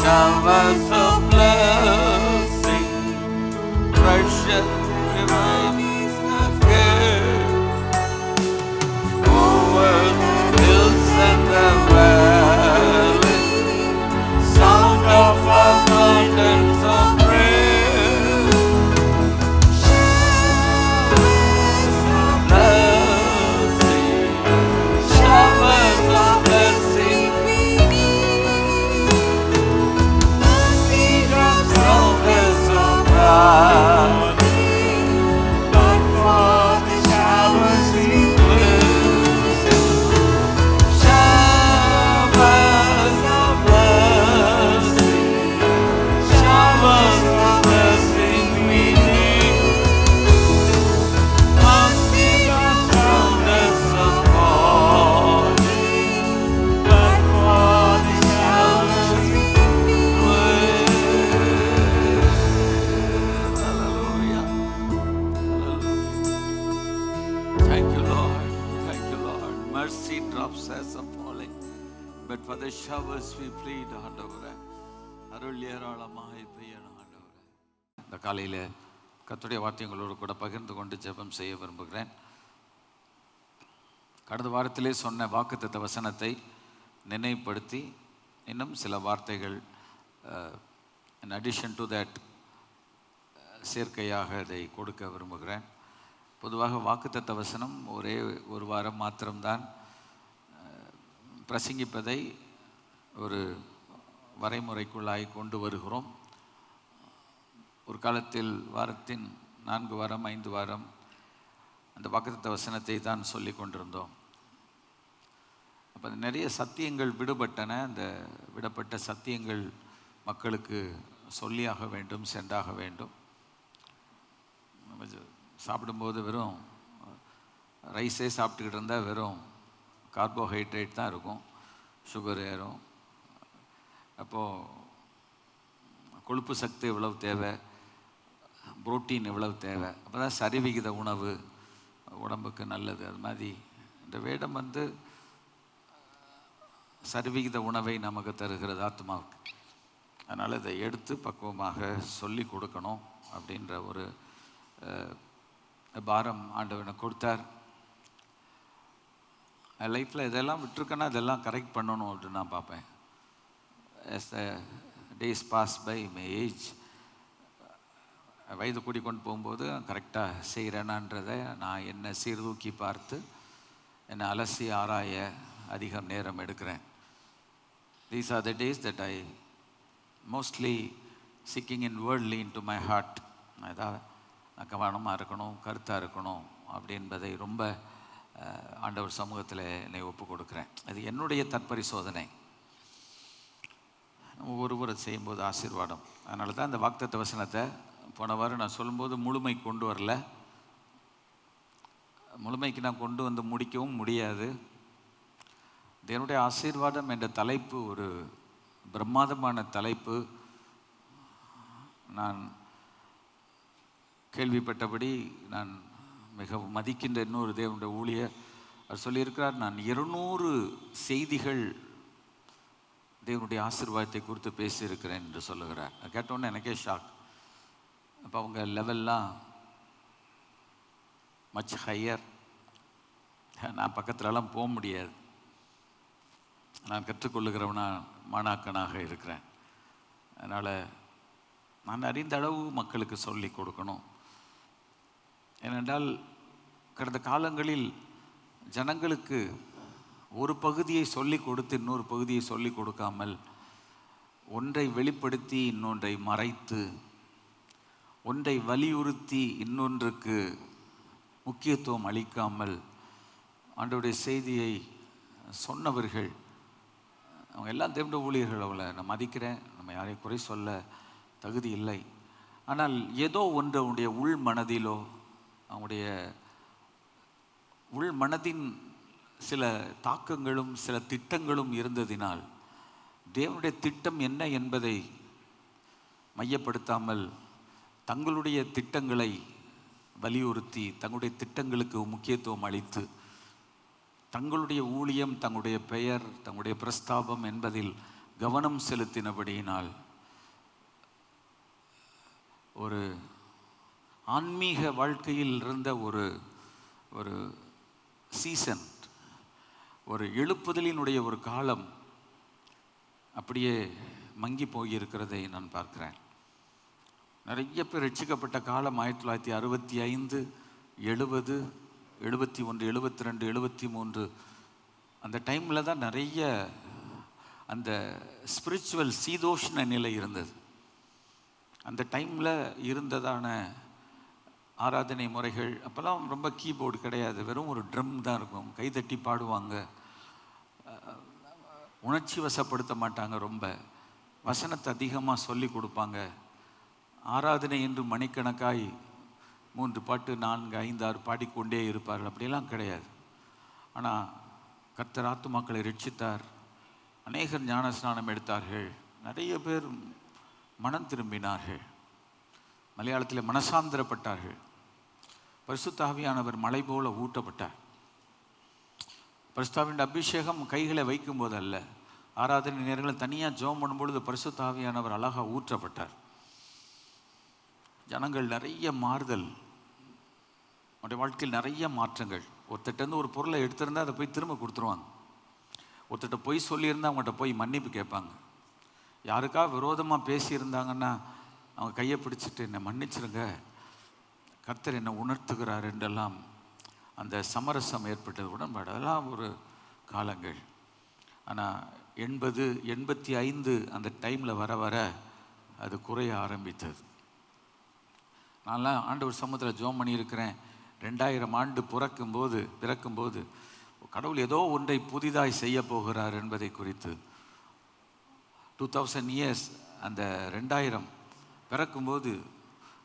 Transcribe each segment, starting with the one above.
showers of blessing, precious remains again over the hills and the valleys, sound of abundance of praise, blessing, showers of blessing, showers of God. But for the showers we Showers of blessing, showers of blessing we need. Mercy surround us upon, but for the showers we Hallelujah. Hallelujah. Thank you, Lord. Thank you, Lord. Mercy drops as a falling, but for the showers we plead, ஆண்டவரே. அருள் ஏராளமாய் பெய்யணும் ஆண்டவரே. இந்த காலையில் கர்த்தருடைய வார்த்தைகளோடு கூட பகிர்ந்து கொண்டு ஜெபம் செய்ய விரும்புகிறேன். கடந்த வாரத்திலே சொன்ன வாக்குத்தத்த வசனத்தை நினைவுபடுத்தி இன்னும் சில வார்த்தைகள் in addition to that சேர்க்கையாக அதை கொடுக்க விரும்புகிறேன். பொதுவாக வாக்குத்தத்த வசனம் ஒரே ஒரு வாரம் மாத்திரம்தான் பிரசங்கிப்பதை ஒரு வரைமுறைக்குள்ளாய் கொண்டு வருகிறோம். ஒரு காலத்தில் வாரத்தின் 4 வாரம் 5 வாரம் அந்த வாக்குத்தத்த வசனத்தை தான் சொல்லி கொண்டிருந்தோம். அப்போ நிறைய சத்தியங்கள் விடுபட்டன. அந்த விடப்பட்ட சத்தியங்கள் மக்களுக்கு சொல்லியாக வேண்டும், சென்றாக வேண்டும். சாப்பிடும்போது வெறும் ரைஸே சாப்பிட்டுக்கிட்டு இருந்தால் வெறும் கார்போஹைட்ரேட் தான் இருக்கும், சுகர் ஏறும். அப்போது கொழுப்பு சக்தி எவ்வளவு தேவை, புரோட்டீன் எவ்வளவு தேவை, அப்போ தான் சரிவிகித உணவு உடம்புக்கு நல்லது. அது மாதிரி இந்த வேடம் சரிவிகித உணவை நமக்கு தருகிறது ஆத்மாவுக்கு. அதனால் இதை எடுத்து பக்குவமாக சொல்லி கொடுக்கணும் அப்படின்ற ஒரு பாரம் ஆண்டவனை கொடுத்தார். லைஃப்பில் இதெல்லாம் விட்டுருக்கேன்னா இதெல்லாம் கரெக்ட் பண்ணணும் அப்படின்னு நான் பார்ப்பேன். as the days pass by my age, வயது கூடி கொண்டு போகும்போது கரெக்டாக செய்கிறேனான்றதை நான் என்னை சீர்தூக்கி பார்த்து என்னை அலசி ஆராய அதிகம் நேரம் எடுக்கிறேன். These are the days that I mostly seeking inwardly into my heart. ஏதாவது கவனமாக இருக்கணும், கருத்தாக இருக்கணும் அப்படி என்பதை ரொம்ப ஆண்டவர் சமூகத்தில் என்னை ஒப்பு கொடுக்குறேன். அது என்னுடைய தற்பரிசோதனை. ஒருவரை செய்யும்போது ஆசீர்வாதம். அதனால தான் இந்த வாக்குத்தத்த வசனத்தை போன வாரம் நான் சொல்லும்போது முழுமை கொண்டு வரல. முழுமைக்கு நான் கொண்டு வந்து முடிக்கவும் முடியாது. தேவனுடைய ஆசீர்வாதம் என்ற தலைப்பு ஒரு பிரம்மாதமான தலைப்பு. நான் கேள்விப்பட்டபடி நான் மிகவும் மதிக்கின்ற இன்னொரு தேவனுடைய ஊழியர் அவர் சொல்லியிருக்கிறார், நான் 200 செய்திகள் தேவனுடைய ஆசீர்வாதத்தை குறித்து பேசியிருக்கிறேன் என்று சொல்லுகிறார். கேட்டோன்னே எனக்கே ஷாக். அப்போ அவங்க லெவல்லாம் மச் ஹையர். நான் பக்கத்துலலாம் போக முடியாது. நான் மாணாக்கனாக இருக்கிறேன். அதனால் நான் அறிந்த அளவு மக்களுக்கு சொல்லி கொடுக்கணும். ஏனென்றால் கடந்த காலங்களில் ஜனங்களுக்கு ஒரு பகுதியை சொல்லி கொடுத்து இன்னொரு பகுதியை சொல்லி கொடுக்காமல், ஒன்றை வெளிப்படுத்தி இன்னொன்றை மறைத்து, ஒன்றை வலியுறுத்தி இன்னொன்றுக்கு முக்கியத்துவம் அளிக்காமல் ஆண்டவருடைய செய்தியை சொன்னவர்கள் அவங்க எல்லாம் தேவனுடைய ஊழியர்கள். அவளை நான் மதிக்கிறேன், நம்ம யாரையும் குறை சொல்ல தகுதி இல்லை. ஆனால் ஏதோ ஒன்று அவனுடைய உள் மனதிலோ அவனுடைய உள் மனதின் சில தாக்கங்களும் சில திட்டங்களும் இருந்ததினால் தேவனுடைய திட்டம் என்ன என்பதை மையப்படுத்தாமல் தங்களுடைய திட்டங்களை வலியுறுத்தி, தங்களுடைய திட்டங்களுக்கு முக்கியத்துவம் அளித்து, தங்களுடைய ஊழியம், தங்களுடைய பெயர், தங்களுடைய பிரஸ்தாபம் என்பதில் கவனம் செலுத்தினபடியினால் ஒரு ஆன்மீக வாழ்க்கையில் இருந்த ஒரு ஒரு சீசன், ஒரு எழுப்புதலினுடைய ஒரு காலம் அப்படியே மங்கி போயிருக்கிறதை நான் பார்க்கிறேன். நிறைய பேர் ரட்சிக்கப்பட்ட காலம் 1965, 70, 71, 72, 73 அந்த டைமில் தான் நிறைய அந்த ஸ்பிரிச்சுவல் சீதோஷ்ண நிலை இருந்தது. அந்த டைமில் இருந்ததான ஆராதனை முறைகள், அப்போல்லாம் ரொம்ப கீபோர்டு கிடையாது, வெறும் ஒரு ட்ரம் தான் இருக்கும், கைதட்டி பாடுவாங்க, உணர்ச்சி வசப்படுத்த மாட்டாங்க, ரொம்ப வசனத்தை அதிகமாக சொல்லி கொடுப்பாங்க. ஆராதனை என்று மணிக்கணக்காய் 3 பாட்டு 4, 5, 6 பாடிக்கொண்டே இருப்பார்கள். அப்படியெல்லாம் கிடையாது. ஆனால் கர்த்தர் ஆத்துமாக்களை ரட்சித்தார். அநேகர் ஞானஸ்நானம் எடுத்தார்கள். நிறைய பேர் மனம் திரும்பினார்கள். மலையாளத்தில் மனசாந்திரப்பட்டார்கள். பரிசுத்த ஆவியானவர் மலை போல ஊட்டப்பட்டார். பரிசுத்த ஆவியின் அபிஷேகம் கைகளை வைக்கும் போது அல்ல, ஆராதனை நேரங்களில் தனியாக ஜெபம் பண்ணும்பொழுது பரிசுத்த ஆவியானவர் அழகாக ஊற்றப்பட்டார். ஜனங்கள் நிறைய மாறுதல், அவருடைய வாழ்க்கையில் நிறைய மாற்றங்கள். ஒருத்தட்டேருந்து ஒரு பொருளை எடுத்திருந்தால் அதை போய் திரும்ப கொடுத்துருவாங்க. ஒருத்தட்ட பொய் சொல்லியிருந்தால் அவங்கள்ட்ட போய் மன்னிப்பு கேட்பாங்க. யாருக்கா விரோதமாக பேசியிருந்தாங்கன்னா அவங்க கையை பிடிச்சிட்டு என்னை மன்னிச்சிருங்க, கர்த்தர் என்னை உணர்த்துகிறார் என்றெல்லாம் அந்த சமரசம் ஏற்பட்டது, உடன்பாடு. அதெல்லாம் ஒரு காலங்கள். ஆனால் 80, 85 அந்த டைமில் வர வர அது குறைய ஆரம்பித்தது. நான்லாம் ஆண்டவர் சமூகத்தில் ஜெபம் பண்ணியிருக்கிறேன். 2000 ஆண்டு பிறக்கும்போது கடவுள் ஏதோ ஒன்றை புதிதாய் செய்ய போகிறார் என்பதை குறித்து. 2000 இயர்ஸ், அந்த 2000 பிறக்கும்போது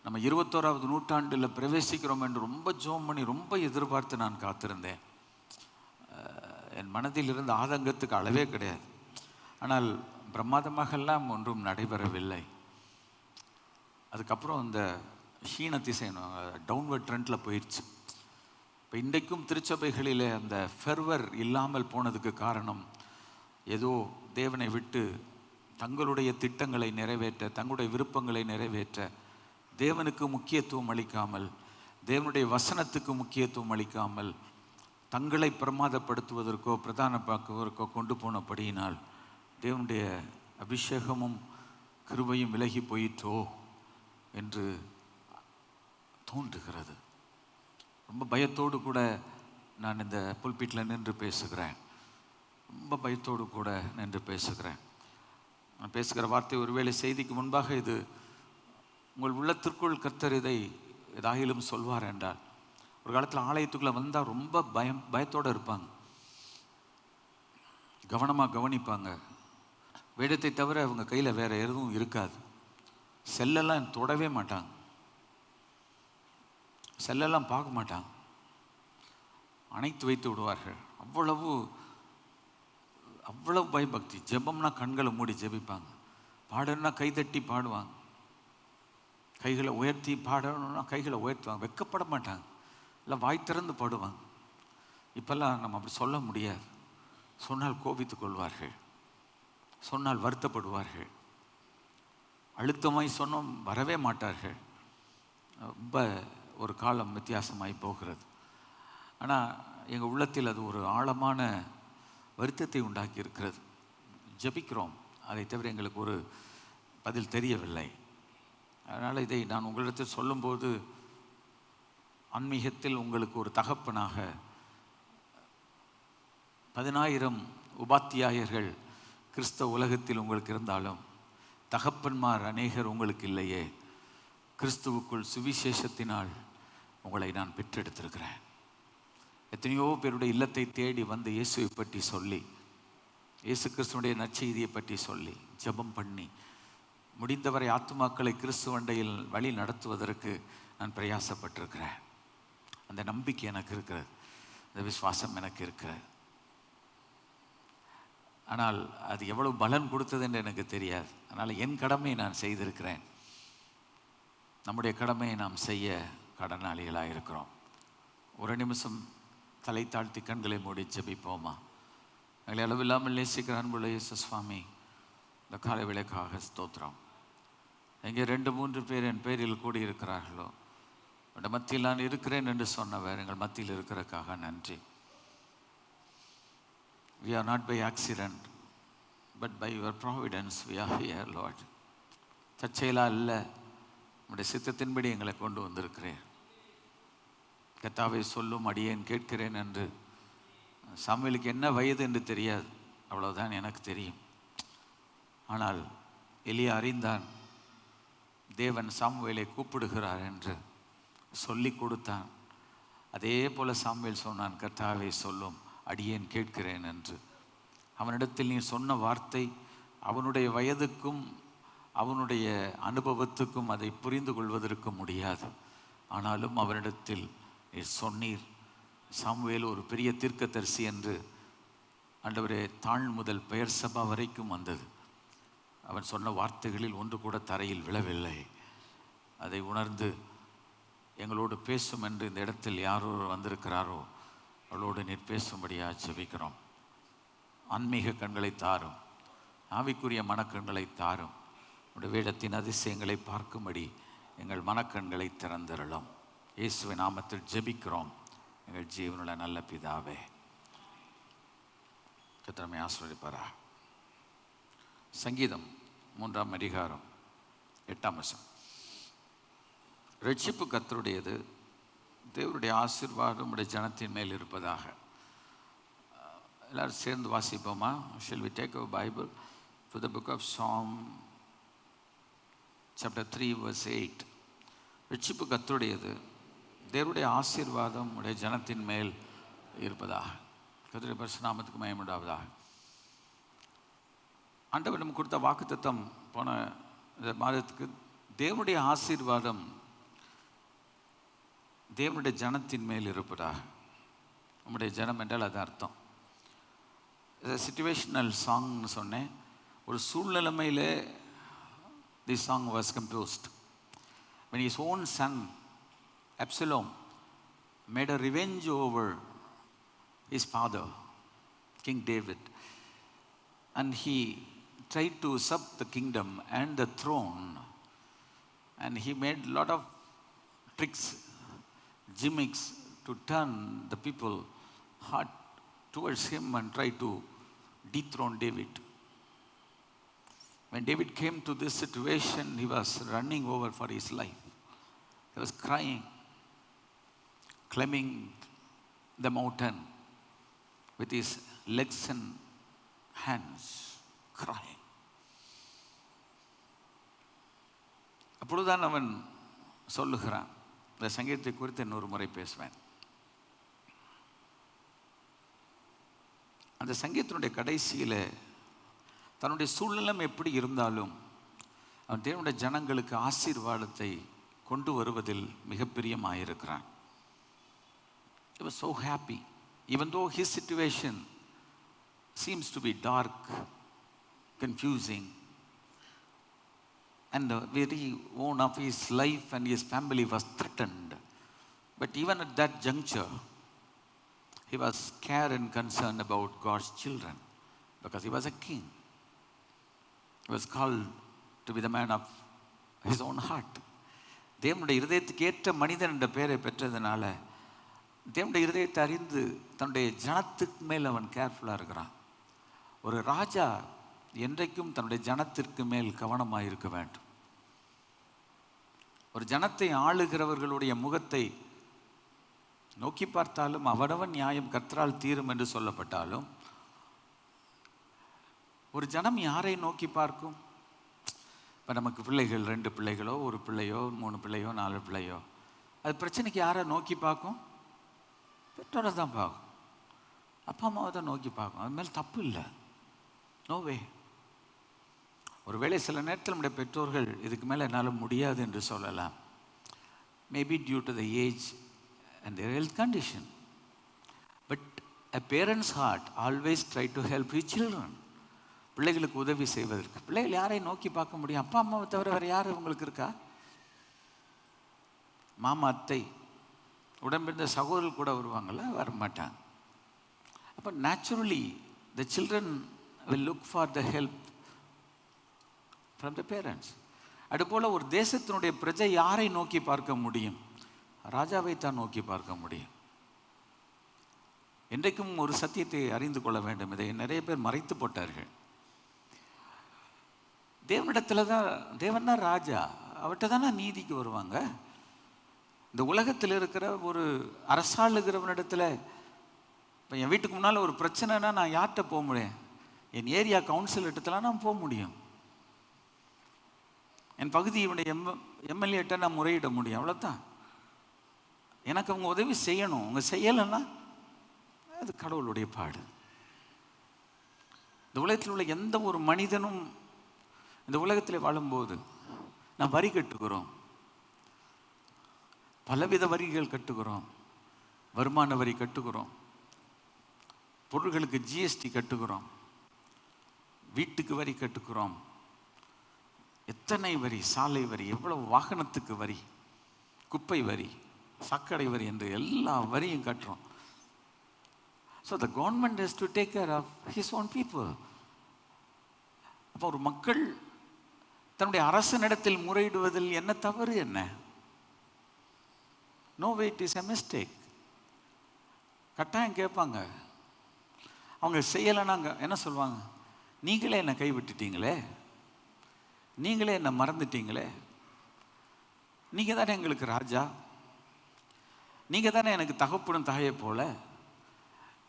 நம்ம 21ஆவது நூற்றாண்டில் பிரவேசிக்கிறோம் என்று ரொம்ப ஜெபம் பண்ணி ரொம்ப எதிர்பார்த்து நான் காத்திருந்தேன். என் மனதில் இருந்த ஆதங்கத்துக்கு அளவே கிடையாது. ஆனால் பிரமாதமாகலாம் ஒன்றும் நடைபெறவில்லை. அதுக்கப்புறம் அந்த ஷீன திசை டவுன்வர்ட் ட்ரெண்டில் போயிடுச்சு. இப்போ இன்றைக்கும் திருச்சபைகளில் அந்த ஃபெர்வர் இல்லாமல் போனதுக்கு காரணம், ஏதோ தேவனை விட்டு தங்களுடைய திட்டங்களை நிறைவேற்ற, தங்களுடைய விருப்பங்களை நிறைவேற்ற தேவனுக்கு முக்கியத்துவம் அளிக்காமல், தேவனுடைய வசனத்துக்கு முக்கியத்துவம் அளிக்காமல், தங்களை பிரமாதப்படுத்துவதற்கோ பிரதானப்பாக்குவதற்கோ கொண்டு போனபடியினால் தேவனுடைய அபிஷேகமும் கிருபையும் விலகி போயிற்றோ என்று தோன்றுகிறது. ரொம்ப பயத்தோடு கூட நான் இந்த புல்பீட்டில் நின்று பேசுகிறேன். ரொம்ப பயத்தோடு கூட நின்று பேசுகிறேன். நான் பேசுகிற வார்த்தை ஒருவேளை செய்திக்கு முன்பாக இது உங்கள் உள்ளத்திற்குள் கர்த்தர் இதை ஏதாயிலும் சொல்வார் என்றால், ஒரு காலத்தில் ஆலயத்துக்குள்ளே வந்தால் ரொம்ப பயத்தோடு இருப்பாங்க, கவனமாக கவனிப்பாங்க. வேதத்தை தவிர அவங்க கையில் வேறு எதுவும் இருக்காது. செல்லெல்லாம் தொடவே மாட்டாங்க, செல்லெல்லாம் பார்க்க மாட்டாங்க, அணைத்து வைத்து விடுவார்கள். அவ்வளவு பயபக்தி. ஜெபம்னா கண்களை மூடி ஜெபிப்பாங்க, பாடணும்னா கைதட்டி பாடுவாங்க, கைகளை உயர்த்தி பாடணும்னா கைகளை உயர்த்துவாங்க, வெக்கப்பட மாட்டாங்க, இல்லை வாய் திறந்து பாடுவாங்க. இப்போல்லாம் நம்ம அப்படி சொல்ல முடியாது. சொன்னால் கோபித்து கொள்வார்கள், சொன்னால் வருத்தப்படுவார்கள், அழுத்தமாய் சொன்னோம் வரவே மாட்டார்கள். ரொம்ப ஒரு காலம் வித்தியாசமாய் போகிறது. ஆனால் எங்கள் உள்ளத்தில் அது ஒரு ஆழமான வருத்தத்தை உண்டாக்கி இருக்கிறது. ஜெபிக்கிறோம், அதை தவிர எங்களுக்கு ஒரு பதில் தெரியவில்லை. அதனால் இதை நான் உங்களிடத்தில் சொல்லும்போது, ஆன்மீகத்தில் உங்களுக்கு ஒரு தகப்பனாக 10,000 உபாத்தியாயர்கள் கிறிஸ்தவ உலகத்தில் உங்களுக்கு இருந்தாலும் தகப்பன்மார் அநேகர் உங்களுக்கு இல்லையே. கிறிஸ்துவுக்குள் சுவிசேஷத்தினால் உங்களை நான் பெற்றெடுத்திருக்கிறேன். எத்தனையோ பேருடைய இல்லத்தை தேடி வந்து இயேசுவை பற்றி சொல்லி, இயேசு கிறிஸ்துவனுடைய நற்செய்தியை பற்றி சொல்லி, ஜெபம் பண்ணி, முடிந்தவரை ஆத்துமாக்களை கிறிஸ்துவண்டையில் வழி நடத்துவதற்கு நான் பிரயாசப்பட்டிருக்கிறேன். அந்த நம்பிக்கை எனக்கு இருக்கிறது, அந்த விசுவாசம் எனக்கு இருக்கிறது. ஆனால் அது எவ்வளவு பலன் கொடுத்தது என்று எனக்கு தெரியாது. அதனால் என் கடமையை நான் செய்திருக்கிறேன். நம்முடைய கடமையை நாம் செய்ய கடனாளிகளாக இருக்கிறோம். ஒரு நிமிஷம் தலை தாழ்த்தி கண்களை மூடி ஜெபிப்போமா? எங்களை அளவில்லாமல் நேசிக்கிற அன்புள்ள இயேசு சுவாமி, இந்த காலை விளக்காக ஸ்தோத்திரம். எங்கே 2-3 பேர் என் பேரில் கூடி இருக்கிறார்களோ உடைய மத்தியில் நான் இருக்கிறேன் என்று சொன்னவர் எங்கள் மத்தியில் இருக்கிறதுக்காக நன்றி. We are not by accident, but by your providence we are here, Lord. தற்செயலாக இல்லை, உடைய சித்தத்தின்படி எங்களை கொண்டு வந்திருக்கிறேன். கர்த்தாவே சொல்லும் அடியேன் கேட்கிறேன் என்று. சாமுவேலுக்கு என்ன வயது என்று தெரியாது, அவ்வளவுதான் எனக்கு தெரியும். ஆனால் எலியா அறிந்தான், தேவன் சாமுவேலை கூப்பிடுகிறார் என்று சொல்லி கொடுத்தான். அதே போல சாமுவேல் சொன்னான், கர்த்தாவே சொல்லும் அடியேன் கேட்கிறேன் என்று. அவனிடத்தில் நீ சொன்ன வார்த்தை அவனுடைய வயதுக்கும் அவனுடைய அனுபவத்துக்கும் அதை புரிந்து கொள்வதற்கு முடியாது. ஆனாலும் அவனிடத்தில் நீ சொன்னீர். சாமுவேல் ஒரு பெரிய தீர்க்கதரிசி என்று ஆண்டவரே தாழ் முதல் பெயர் சபா வரைக்கும் வந்தது. அவன் சொன்ன வார்த்தைகளில் ஒன்று கூட தரையில் விழவில்லை. அதை உணர்ந்து எங்களோடு பேசும் என்று இந்த இடத்தில் யாரோ வந்திருக்கிறாரோ அவளோடு நீர் பேசும்படியாக ஜெபிக்கிறோம். ஆன்மீக கண்களை தாரும், ஆவிக்குரிய மனக்கண்களை தாரும். உடைய வேடத்தின் அதிசயங்களை பார்க்கும்படி எங்கள் மனக்கண்களை திறந்திரலாம். இயேசுவின் நாமத்தில் ஜெபிக்கிறோம் எங்கள் ஜீவனுள்ள நல்ல பிதாவே. கர்த்தர் ஆசீர்வதிப்பாரா. சங்கீதம் 3ஆம் அதிகாரம் 8ஆம் வசனம். ரட்சிப்பு கர்த்தருடையது, தேவனுடைய ஆசீர்வாதம் உடைய ஜனத்தின் மேல் இருப்பதாக. எல்லாரும் சேர்ந்து வாசிப்போமா? Shall we take our Bible to the book of Psalm chapter 3 verse 8. ரட்சிப்பு கர்த்தருடையது, தேவனுடைய ஆசீர்வாதம் உடைய ஜனத்தின் மேல் இருப்பதாக. கர்த்தருடைய பரிசுத்த நாமத்துக்கு மகிமை உண்டாவதாக. ஆண்டவர் நமக்கு கொடுத்த வாக்குத்தத்தம் போன இந்த மாதத்துக்கு, தேவனுடைய ஆசீர்வாதம் தேவனுடைய ஜனத்தின் மேல் இருப்பதாக. நம்முடைய ஜனம் என்றால் அது அர்த்தம். சிச்சுவேஷனல் சாங்னு சொன்னேன். ஒரு சூழ்நிலைமையில் the song was composed when his own son Absalom made a revenge over his father King David, and he tried to usurp the kingdom and the throne, and he made a lot of tricks, gimmicks to turn the people heart towards him and try to dethrone David. When David came to this situation, he was running over for his life. He was crying, climbing the mountain with his legs and hands, crying. அப்பொழுதுதான் அவன் சொல்லுகிறான். இந்த சங்கீதத்தை குறித்து இன்னொரு முறை பேசுவேன். அந்த சங்கீதத்தினுடைய கடைசியில் தன்னுடைய சூழ்நிலை எப்படி இருந்தாலும் அவன் தேவனுடைய ஜனங்களுக்கு ஆசீர்வாதத்தை கொண்டு வருவதில் மிக பிரியமாயிருக்கிறான். He was so happy, even though his situation seems to be dark, confusing, and the very own of his life and his family was threatened. But even at that juncture, he was care and concerned about God's children because he was a king. He was called to be the man of his own heart. தேவனுடைய இருதயத்துக்கு ஏற்ற மனிதன் என்ற பெயரை பெற்றதுனால தேவனுடைய இருதயத்தை அறிந்து தன்னுடைய ஜனத்துக்கு மேல் அவன் கேர்ஃபுல்லாக இருக்கிறான். ஒரு ராஜா என்றைக்கும் தன்னுடைய ஜனத்திற்கு மேல் கவனமாக இருக்க வேண்டும். ஒரு ஜனத்தை ஆளுகிறவர்களுடைய முகத்தை நோக்கி பார்த்தாலும் அவனவன் நியாயம் கர்த்தரால் தீரும் என்று சொல்லப்பட்டாலும், ஒரு ஜனம் யாரை நோக்கி பார்க்கும்? இப்போ நமக்கு பிள்ளைகள் 2 பிள்ளைகளோ, 1 பிள்ளையோ, 3 பிள்ளையோ, 4 பிள்ளையோ, அது பிரச்சனைக்கு யாரை நோக்கி பார்க்கும்? பெற்றோரை தான் பார்க்கும், அப்பா அம்மாவை தான் நோக்கி பார்க்கும். அது மேலே தப்பு இல்லை, நோவே. ஒருவேளை சில நேரத்தில் நம்முடைய பெற்றோர்கள் இதுக்கு மேலே என்னால் முடியாது என்று சொல்லலாம். Maybe due to the age and their health condition. But a parent's heart always try to help his children. பிள்ளைகளுக்கு உதவி செய்வதற்கு. பிள்ளைகள் யாரை நோக்கி பார்க்க முடியும்? அப்பா அம்மாவை தவிர வேறு யார் உங்களுக்கு இருக்கா? மாமா, அத்தை, உடம்பிருந்த சகோதரர்கள் கூட வருவாங்கள்ல, வரமாட்டாங்க. அப்போ naturally the children will look for the help from the parents. அதுபோல் ஒரு தேசத்தினுடைய பிரஜை யாரை நோக்கி பார்க்க முடியும்? ராஜாவை தான் நோக்கி பார்க்க முடியும். இன்றைக்கும் ஒரு சத்தியத்தை அறிந்து கொள்ள வேண்டும். இதை நிறைய பேர் மறைத்து போட்டார்கள். தேவனிடத்துல தான், தேவன் தான் ராஜா, அவர்கிட்ட தானே நீதிக்கு வருவாங்க. இந்த உலகத்தில் இருக்கிற ஒரு அரசாளுகிறவனிடத்தில், இப்போ என் வீட்டுக்கு முன்னால் ஒரு பிரச்சனைனா நான் யார்கிட்ட போக முடியும்? என் ஏரியா கவுன்சில் இடத்துல நான் போக முடியும். என் பகுதியுடைய எம்எல்ஏட்ட நான் முறையிட முடியும், அவ்வளோதான். எனக்கு அவங்க உதவி செய்யணும். அவங்க செய்யலைன்னா அது கடவுளுடைய பாடு. இந்த உலகத்தில் உள்ள எந்த ஒரு மனிதனும் இந்த உலகத்தில் வாழும்போது நான் வரி கட்டுகிறோம், பலவித வரிகள் கட்டுகிறோம். வருமான வரி கட்டுகிறோம், பொருள்களுக்கு ஜிஎஸ்டி கட்டுகிறோம், வீட்டுக்கு வரி கட்டுகிறோம், எத்தனை வரி, சாலை வரி, எவ்வளவு வாகனத்துக்கு வரி, குப்பை வரி, சாக்கடை வரி என்று எல்லா வரியும் கட்டுறோம். So the government has to take care of his own people. அப்போ ஒரு மக்கள் தன்னுடைய அரசனிடத்தில் முறையிடுவதில் என்ன தவறு? என்ன? No way, it is a mistake. கட்டாயம் கேட்பாங்க. அவங்க செய்யலைன்னாங்க என்ன சொல்லுவாங்க? நீங்களே என்னை கைவிட்டுட்டீங்களே, நீங்களே என்னை மறந்துட்டீங்களே, நீங்கள் தானே எங்களுக்கு ராஜா, நீங்கள் தானே எனக்கு தகப்பனும் தாயை போல,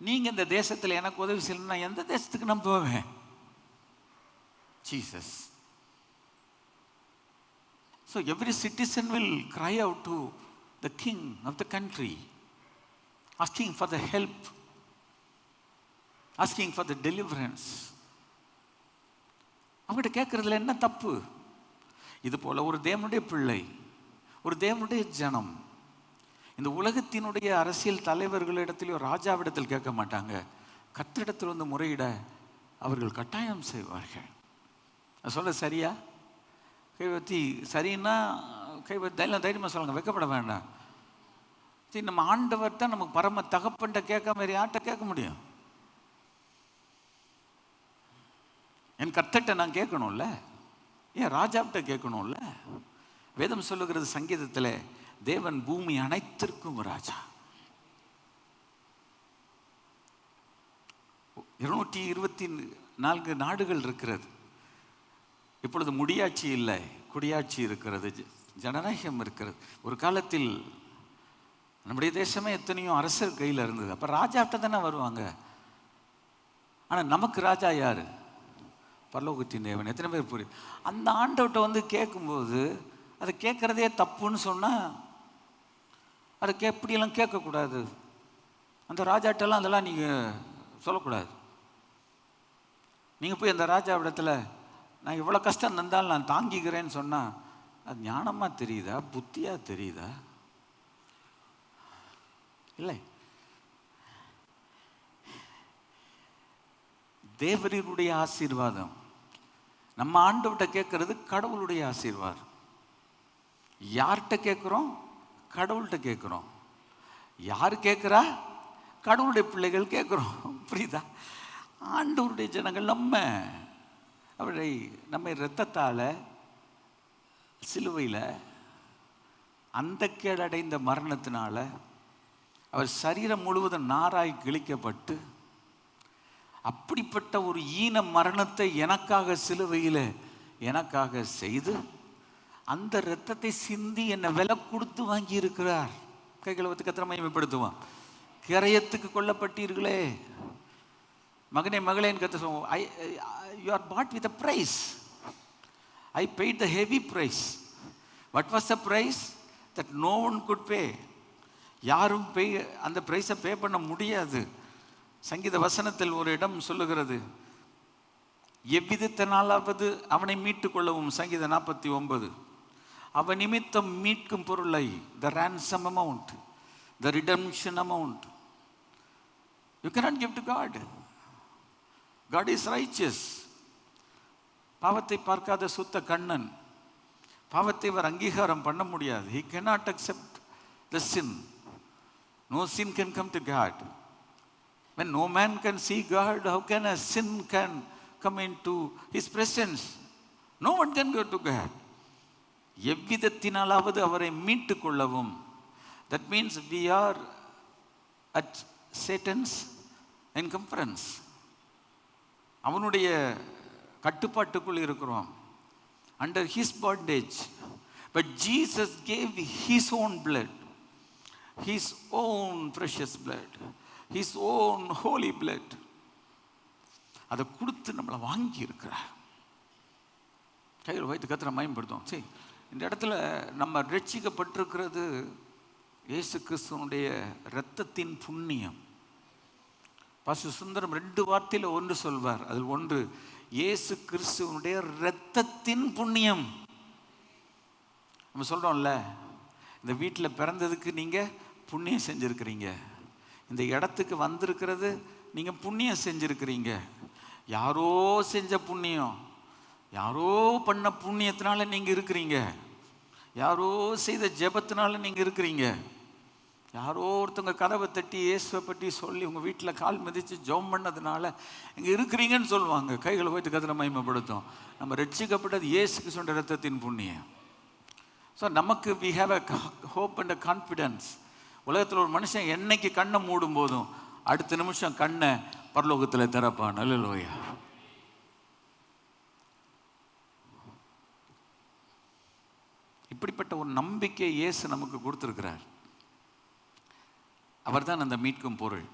நீங்கள் இந்த தேசத்தில் எனக்கு உதவி செய்யணும்னா எந்த தேசத்துக்கு நான் போவேன்? Jesus. So every citizen will cry out to the king of the country, asking for the help, asking for the deliverance. அவங்ககிட்ட கேட்கறதுல என்ன தப்பு? இது போல ஒரு தேவனுடைய பிள்ளை, ஒரு தேவனுடைய ஜனம் இந்த உலகத்தினுடைய அரசியல் தலைவர்களிடத்திலோ ராஜாவிடத்தில் கேட்க மாட்டாங்க. கர்த்தரிடத்தில் வந்து முறையிட அவர்கள் கட்டாயம் செய்வார்கள். சொல்ல சரியா? கைவத்தி சரின்னா கைவத்தி தைரியமாக சொல்லுங்க, வைக்கப்பட வேண்டாம். சரி, நம்ம ஆண்டவர் தான் நமக்கு பரம தகப்பன்ட்ட கேட்காம வேறு யார்கிட்ட கேட்க முடியும்? என் கர்த்தர்கிட்ட நான் கேட்கணும்ல, ஏன் ராஜாவிட்ட கேட்கணும்ல? வேதம் சொல்லுகிறது சங்கீதத்தில், தேவன் பூமி அனைத்திற்கும் ராஜா. 224 நாடுகள் இருக்கிறது. இப்பொழுது முடியாட்சி இல்லை, குடியாட்சி இருக்கிறது, ஜனநாயகம் இருக்கிறது. ஒரு காலத்தில் நம்முடைய தேசமே எத்தனையோ அரசர் கையில் இருந்தது. அப்போ ராஜாட்ட தானே வருவாங்க. ஆனால் நமக்கு ராஜா யார்? பரலோகத்தின் தேவன். எத்தனை பேர் புரியும்? அந்த ஆண்டவட்ட வந்து கேட்கும்போது அதை கேட்குறதே தப்புன்னு சொன்னால் அதை எப்படியெல்லாம் கேட்கக்கூடாது. அந்த ராஜாட்டெல்லாம் அதெல்லாம் நீங்கள் சொல்லக்கூடாது. நீங்கள் போய் அந்த ராஜாவிடத்தில் நான் இவ்வளோ கஷ்டம் தந்தாலும் நான் தாங்கிக்கிறேன்னு சொன்னால் அது ஞானமாக தெரியுதா, புத்தியாக தெரியுதா? இல்லை. தேவனுடைய ஆசீர்வாதம் நம்ம ஆண்டவர்கிட்ட கேட்கறது கடவுளுடைய ஆசீர்வாதம். யார்கிட்ட கேட்குறோம்? கடவுள்கிட்ட கேட்குறோம். யார் கேட்குறா? கடவுளுடைய பிள்ளைகள் கேட்குறோம். புரியுதா? ஆண்டவருடைய ஜனங்கள் அவரை நம்ம இரத்தத்தால் சிலுவையில் அந்த கேடடைந்த மரணத்தினால அவர் சரீரம் முழுவதும் நாராய் கிழிக்கப்பட்டு அப்படிப்பட்ட ஒரு ஈன மரணத்தை எனக்காக சிலுவையில் எனக்காக செய்து அந்த இரத்தத்தை சிந்தி என்னை விலை கொடுத்து வாங்கி இருக்கிறார். கைகளை வச்சு கத்திர மகிமைப்படுத்துவான். கிரயத்துக்கு கொல்லப்பட்டீர்களே மகனே மகளேன்னு கத்த சொல்லுவோம். You are bought with a price. I paid the heavy price. What was the price? That no one could pay. யாரும் அந்த பிரைஸை பே பண்ண முடியாது. சங்கீத வசனத்தில் ஒரு இடம் சொல்லுகிறது, எவ்விதத்தினாலாவது அவனை மீட்டு கொள்ளவும். சங்கீத 49, அவன் நிமித்தம் மீட்கும் பொருளை, the ransom amount, the redemption amount, you cannot give to God. God is righteous. பாவத்தை பார்க்காத சுத்த கண்ணன். பாவத்தை அவர் அங்கீகாரம் பண்ண முடியாது. He cannot accept the sin. No sin can come to God. When no man can see God, how can a sin can come into his presence? No one can go to God. எவ்விதத்தினாலாவது அவரை மீட்டு கொள்ளவும். That means we are at Satan's encumbrance. அவனுடைய கட்டுப்பாட்டுக்குள் இருக்கிறோம். Under his bondage. But Jesus gave his own blood, his own precious blood, his own holy blood. அதை கொடுத்து நம்மளை வாங்கி இருக்கிறார். கையில் வைத்து கத்திர மயம்படுத்தும். சரி, இந்த இடத்துல நம்ம ரட்சிக்கப்பட்டிருக்கிறது இயேசு கிறிஸ்துவனுடைய இரத்தத்தின் புண்ணியம். பாஸ்டர் சுந்தரம் 2 வார்த்தையில் ஒன்று சொல்வார். அதில் ஒன்று இயேசு கிறிஸ்துவனுடைய இரத்தத்தின் புண்ணியம். நம்ம சொல்கிறோம்ல, இந்த வீட்டில் பிறந்ததுக்கு நீங்கள் புண்ணியம் செஞ்சுருக்கிறீங்க, இந்த இடத்துக்கு வந்திருக்கிறது நீங்கள் புண்ணியம் செஞ்சுருக்கிறீங்க. யாரோ செஞ்ச புண்ணியம், யாரோ பண்ண புண்ணியத்தினால நீங்கள் இருக்கிறீங்க, யாரோ செய்த ஜெபத்தினால நீங்கள் இருக்கிறீங்க, யாரோ ஒருத்தவங்க கதவை தட்டி இயேசுவை பற்றி சொல்லி உங்கள் வீட்டில் கால் மிதித்து ஜெபம் பண்ணதுனால இங்கே இருக்கிறீங்கன்னு சொல்லுவாங்க. கைகளை வைத்து கதிரை மகிமைப்படுத்தும். நம்ம ரட்சிக்கப்பட்டது இயேசு கிறிஸ்துவின் இரத்தத்தின் புண்ணியம். ஸோ நமக்கு we have a hope and a confidence. உலகத்தில் ஒரு மனுஷன் என்னைக்கு கண்ணை மூடும் போதும் அடுத்த நிமிஷம் கண்ணை பரலோகத்தில் திறப்பான். அல்லேலூயா. இப்படிப்பட்ட ஒரு நம்பிக்கை இயேசு நமக்கு கொடுத்துருக்கிறார். அவர் தான் அந்த மீட்கும் பொருள்.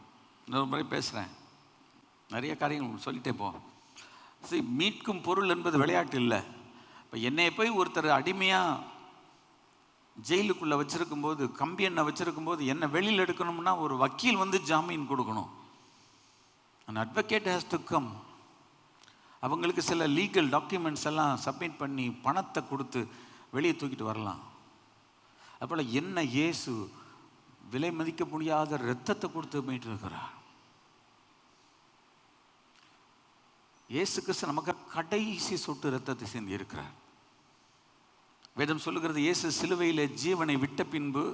இன்னொரு முறை பேசுகிறேன், நிறைய காரியங்கள் சொல்லிட்டே போ. சரி, மீட்கும் பொருள் என்பது விளையாட்டு இல்லை. இப்போ என்னை போய் ஒருத்தர் அடிமையாக ஜெயிலுக்குள்ளே வச்சுருக்கும் போது, கம்பி எண்ணெய் வச்சுருக்கும் போது என்னை வெளியில் எடுக்கணும்னா ஒரு வக்கீல் வந்து ஜாமீன் கொடுக்கணும். an advocate has to come. அவங்களுக்கு சில லீகல் டாக்குமெண்ட்ஸ் எல்லாம் சப்மிட் பண்ணி பணத்தை கொடுத்து வெளியே தூக்கிட்டு வரலாம். அப்போல் என்ன இயேசு விலை மதிக்க முடியாத இரத்தத்தை கொடுத்து மீட்டு இருக்கிறார். இயேசு கிறிஸ்து நமக்கு கடைசி சொட்டு இரத்தத்தை சிந்தி இருக்கிறார். வேதம் சொல்லுகிறது, இயேசு சிலுவையிலே ஜீவனை விட்ட பின்பு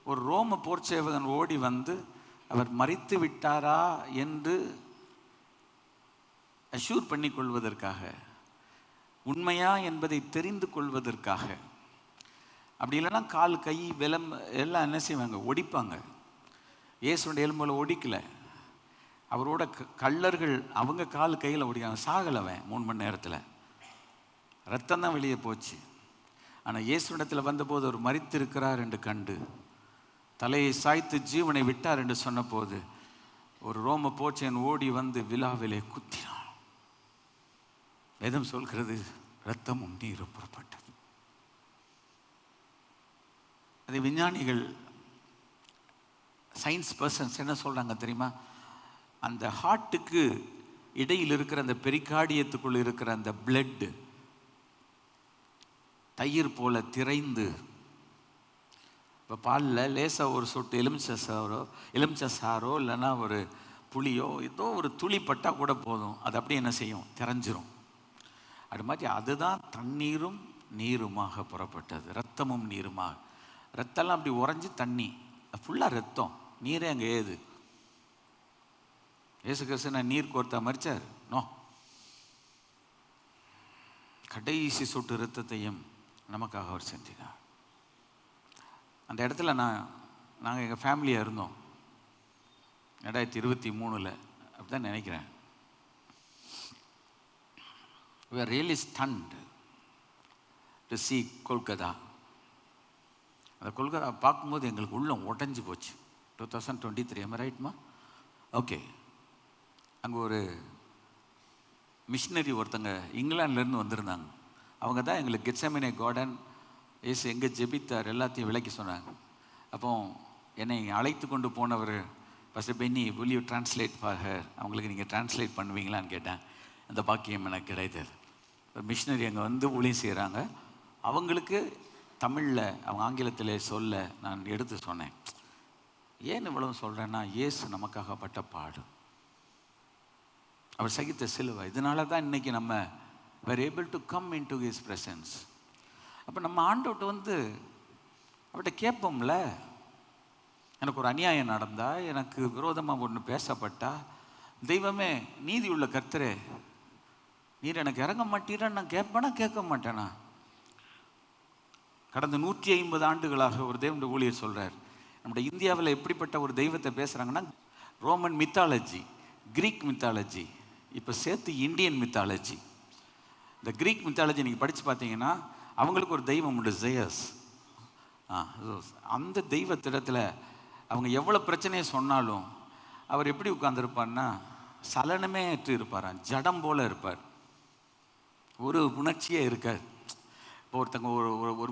ஒரு ரோம போர்ச்சேவகன் ஓடி வந்து அவர் மரித்து விட்டாரா என்று அஷ்யூர் பண்ணி கொள்வதற்காக, உண்மையா என்பதை தெரிந்து கொள்வதற்காக, அப்படி இல்லைன்னா கால் கை விலம் எல்லாம் என்ன செய்வாங்க, ஒடிப்பாங்க. இயேசுடைய எலும்புல ஒடிக்கலை, அவரோட கள்ளர்கள் அவங்க கால் கையில் ஒடிக்காங்க. சாகலவன் 3 மணி நேரத்தில், ரத்தம் தான் வெளியே போச்சு. ஆனால் இயேசுவிடத்தில் வந்தபோது அவர் மரித்திருக்கிறார் என்று கண்டு தலையை சாய்த்து ஜீவனை விட்டார் என்று சொன்னபோது ஒரு ரோம போர்ச்சேவகன் ஓடி வந்து விலாவிலே குத்தினான். வேதம் சொல்கிறது, இரத்தமும் நீரும் புறப்பட்டது. அது விஞ்ஞானிகள், சயின்ஸ் பர்சன்ஸ் என்ன சொல்கிறாங்க தெரியுமா? அந்த ஹார்ட்டுக்கு இடையில் இருக்கிற அந்த பெரிகார்டியத்துக்குள் இருக்கிற அந்த பிளட் தயிர் போல திரைந்து, இப்போ பாலில் லேசாக ஒரு சொட்டு எலுமிச்சை சாரோ இல்லைன்னா ஒரு புளியோ ஏதோ ஒரு துளி பட்டால் கூட போதும், அது அப்படியே என்ன செய்யும், திரைஞ்சிரும். அது மாதிரி அதுதான் தண்ணீரும் நீருமாக புறப்பட்டது, ரத்தமும் நீருமாக. ரத்தம்லாம் அப்படி உறைஞ்சி தண்ணி ஃபுல்லாக ரத்தம், நீரே அங்கே ஏது. இயேசு கிறிஸ்து நான் நீர் கோர்த்தா மரிச்சார்? நோ, கடைசி சொட்டு ரத்தத்தையும் நமக்காக அவர் செஞ்சினார். அந்த இடத்துல நாங்கள் எங்கள் ஃபேமிலியாக இருந்தோம் 2023 அப்படி தான் நினைக்கிறேன். We are really stunned to see Kolkata. அந்த கொல்கத்தா பார்க்கும்போது எங்களுக்கு உள்ளம் உடஞ்சி போச்சு. 2023 am I right மா? ஓகே. அங்கே ஒரு மிஷினரி ஒருத்தங்க இங்கிலாந்துலேருந்து வந்திருந்தாங்க. அவங்க தான் எங்களுக்கு கெத்செமனே கார்டன், இயேசு எங்கே ஜெபித்தார் எல்லாத்தையும் விளக்கி சொன்னாங்க. அப்போ என்னை அழைத்து கொண்டு போனவர் first Benny, will you translate for her? அவங்களுக்கு நீங்கள் டிரான்ஸ்லேட் பண்ணுவீங்களான்னு கேட்டேன். அந்த பாக்கியம் எனக்கு கிடைத்தது. ஒரு மிஷினரி அங்கே வந்து ஊழியம் செய்கிறாங்க. அவங்களுக்கு தமிழில் அவங்க ஆங்கிலத்தில் சொல்ல நான் எடுத்து சொன்னேன். ஏன் இவ்வளவு சொல்கிறேன்னா, இயேசு நமக்காக பட்ட பாடு, அவர் சகித்த சிலுவை, இதனால தான் இன்றைக்கி நம்ம we're able to come into his presence. அப்போ நம்ம ஆண்டவர்கிட்ட வந்து அவர்கிட்ட கேட்போம்ல, எனக்கு ஒரு அநியாயம் நடந்தா, எனக்கு விரோதமாக ஒன்று பேசப்பட்டா, தெய்வமே நீதி உள்ள கர்த்தரே நீர் எனக்கு இறங்க மாட்டீரா, நான் கேட்பேனா கேட்க மாட்டேனா? கடந்த 150 ஆண்டுகளாக ஒரு தேவனுடைய ஊழியர் சொல்றார், நம்முடைய இந்தியாவில் எப்படிப்பட்ட ஒரு தெய்வத்தை பேசுறாங்கன்னா, ரோமன் மித்தாலஜி, கிரீக் மித்தாலஜி, இப்போ சேர்த்து இந்தியன் மித்தாலஜி. இந்த கிரீக் மித்தாலஜி நீங்கள் படித்து பார்த்தீங்கன்னா அவங்களுக்கு ஒரு தெய்வம் உண்டு, ஜெயஸ். அந்த தெய்வத்திடத்தில் அவங்க எவ்வளோ பிரச்சனையை சொன்னாலும் அவர் எப்படி உட்கார்ந்துருப்பார்னா சலனமே ஏற்று இருப்பாராம், ஜடம் போல இருப்பார், ஒரு உணர்ச்சியே இருக்காது. இப்போ ஒருத்தங்க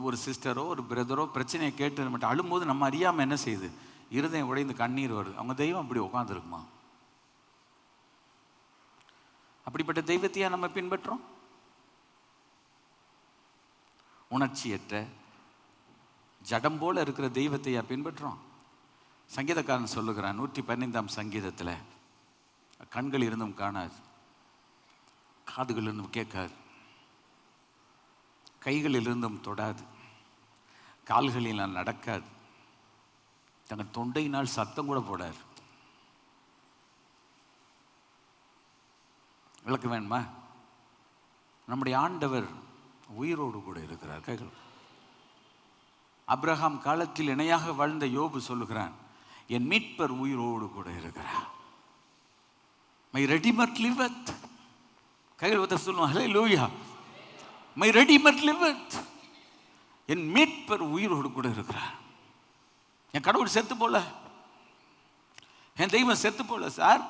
ஒரு சிஸ்டரோ ஒரு பிரதரோ பிரச்சனையை கேட்டு மட்டும் அழும்போது நம்ம அறியாமல் என்ன செய்யுது, இருதயம் உடைந்து கண்ணீர் வருது. அவங்க தெய்வம் அப்படி உட்காந்துருக்குமா? அப்படிப்பட்ட தெய்வத்தையா நம்ம பின்பற்றோம்? உணர்ச்சியற்ற ஜடம் போல இருக்கிற தெய்வத்தையா பின்பற்றோம்? சங்கீதக்காரன் சொல்லுகிறான் 115ஆம் சங்கீதத்தில், கண்கள் இருந்தும் காணாது, காதுகள் இருந்தும் கேட்காது, கைகளில் இருந்தும் தொடாது, கால்களில் நடக்காது, தங்கள் தொண்டையினால் சத்தம் கூட போடாது. விளக்க வேணுமா? நம்முடைய ஆண்டவர் உயிரோடு கூட இருக்கிறார். கைகள் அப்ரஹாம் காலத்தில் இணையாக வாழ்ந்த யோபு சொல்லுகிறான், என் மீட்பர் உயிரோடு கூட இருக்கிறார். My redeemer லிவத். கைகள் ஒருத்தர் சொல்லுவான், ஹல்லேலூயா, மை ரெடிமர் லிவத். என் மீட்பர் உயிரோடு கூட இருக்கிறார். என் கடவுள் செத்து போல, என் தெய்வம் செத்து போல சார்,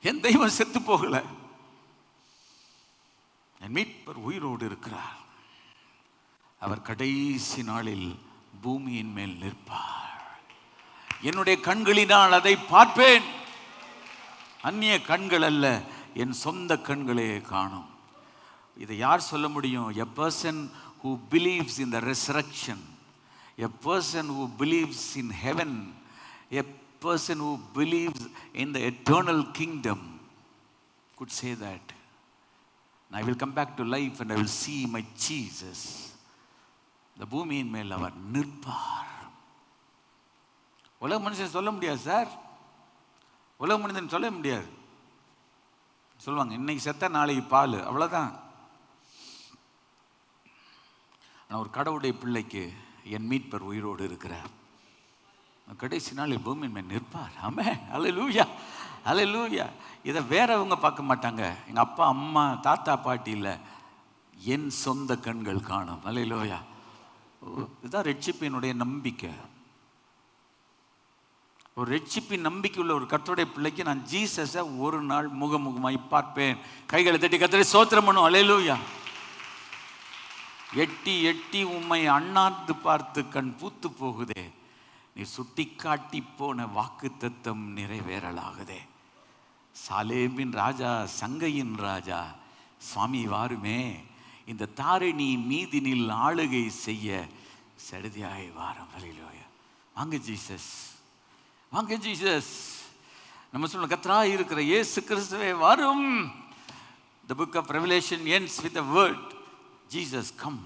என் தெய்வம் செத்து போகல, என் மீட்பர் உயிரோடு இருக்கிறார். அவர் கடைசி நாளில் பூமியின் மேல் நிற்பார். என்னுடைய கண்களினால் அதை பார்ப்பேன். அந்நிய கண்கள் அல்ல, என் சொந்த கண்களே காணும். இதை யார் சொல்ல முடியும்? A person who believes in the resurrection, a person who believes in heaven, a person who believes in the eternal kingdom could say that, I will come back to life and I will see my Jesus. இந்த பூமியின் மேல் அவர் நிற்பார். உலக மனுஷன் சொல்ல முடியாது sir, உலக மனிதன் சொல்ல முடியாது. சொல்லுவாங்க இன்னைக்கு செத்த நாளைக்கு பால், அவ்வளோதான். ஆனால் ஒரு கடவுளுடைய பிள்ளைக்கு என் மீட்பர் உயிரோடு இருக்கிறார், கடைசி நாளில் பூமியின் மேல் நிற்பார். ஆமென், அல்லேலூயா, அல்லேலூயா. இதை வேறவங்க பார்க்க மாட்டாங்க, எங்கள் அப்பா அம்மா தாத்தா பாட்டி இல்லை, என் சொந்த கண்கள் காணும். அல்லேலூயா. இதுதான் ரட்சிப்பினுடைய நம்பிக்கை. ஒரு ரட்சிப்பின் நம்பிக்கை உள்ள ஒரு கர்த்தருடைய பிள்ளைக்கு நான் ஜீசஸை ஒரு நாள் முகமுகமாய் பார்ப்பேன். கைகளை தட்டி கர்த்தரை ஸ்தோத்திரம் பண்ணும். அல்லேலூயா. எட்டி எட்டி உம்மை அண்ணாந்து பார்த்து கண் பூத்து போகுதே, நீ சுட்டி காட்டி போன வாக்கு தத்தம் நிறைவேறலாகுதே. சாலேமின் ராஜா, சங்கையின் ராஜா, சுவாமி வாருமே, இந்த தாரணி மீதினில் ஆளுகை செய்ய சடுதியாய் வாரம். அல்லேலூயா. வாங்க ஜீசஸ், வாங்க ஜீசஸ். நம்ம சொல்ல கர்த்தராய் இருக்கிற இயேசு கிறிஸ்துவே வாரும். The book of Revelation ends with the word Jesus come.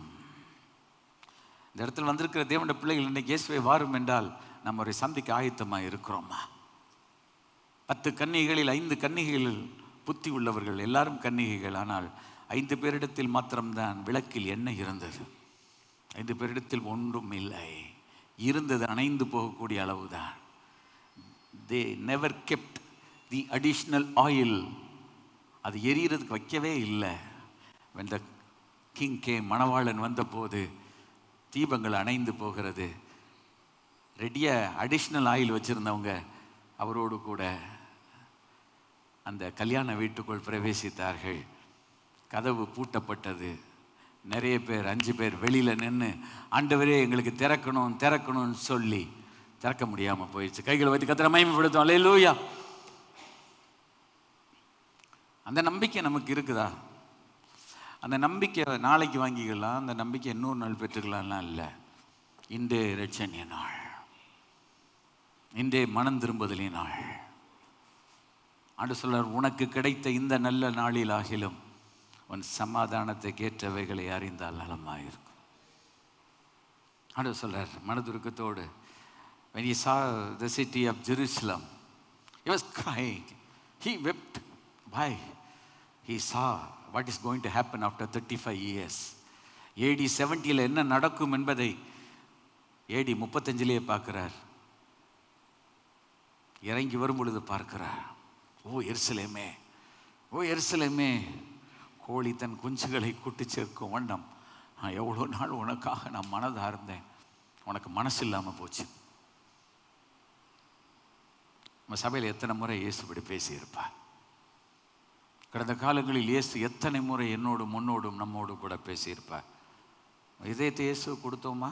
இந்த இடத்துல வந்திருக்கிற தேவனுடைய பிள்ளைகள் இன்னைக்கு இயேசுவே வாரும் என்றால் நம்ம ஒரு சந்திக்க ஆயத்தமாக இருக்கிறோமா? 10 கன்னிகைகளில் 5 கன்னிகைகளில் புத்தி உள்ளவர்கள், எல்லாரும் கன்னிகைகள். ஆனால் 5 பேரிடத்தில் மாத்திரம்தான் விளக்கில் எண்ணெய் இருந்தது. 5 பேரிடத்தில் ஒன்றும் இல்லை. இருந்தது அணைந்து போகக்கூடிய அளவுதான். They never kept the additional oil. அது எரியறதுக்கு வைக்கவே இல்லை. When the king came, மணவாளன் வந்தபோது தீபங்கள் அணைந்து போகிறது. ரெடியாக அடிஷ்னல் ஆயில் வச்சுருந்தவங்க அவரோடு கூட அந்த கல்யாண வீட்டுக்குள் பிரவேசித்தார்கள். கதவு பூட்டப்பட்டது. நிறைய பேர், 5 பேர் வெளியில் நின்று ஆண்டவரே எங்களுக்கு திறக்கணும் திறக்கணும்னு சொல்லி திறக்க முடியாமல் போயிடுச்சு. கைகளை வைத்து கர்த்தரை மகிமைப்படுத்தும். அல்லேலூயா. அந்த நம்பிக்கை நமக்கு இருக்குதா? அந்த நம்பிக்கை நாளைக்கு வாங்கிக்கலாம், அந்த நம்பிக்கை இன்னொரு நாள் பெற்றுக்கலாம்லாம் இல்லை. இன்றே இரட்சணிய நாள், இன்றே மனம் திரும்புதலின் நாள். ஆண்டு சொல்றார், உனக்கு கிடைத்த இந்த நல்ல நாளில் ஆகிலும் உன் சமாதானத்தை கேட்டவைகளை அறிந்தால் நலமாயிருக்கும். ஆண்டு சொல்றார் மனதுருக்கத்தோடு, when he saw the city of Jerusalem, he was crying, he wept. Why? he saw what is going to happen after 35 years. AD 70 என்ன நடக்கும் என்பதை AD 35 பார்க்கிறார். இறங்கி வரும் பொழுது பார்க்கிறார். ஓ எருசலேமே, ஓ எருசலேமே, கோழி தன் குஞ்சுகளை கூட்டி சேர்க்கும் வண்ணம் நான் எவ்வளோ நாள் உனக்காக நான் மனதாக இருந்தேன், உனக்கு மனசு இல்லாமல் போச்சு. நம்ம சபையில் எத்தனை முறை இயேசு இப்படி பேசியிருப்பார். கடந்த காலங்களில் இயேசு எத்தனை முறை என்னோடும் முன்னோடும் நம்மோடு கூட பேசியிருப்பார். இதயத்தை இயேசு கொடுத்தோமா?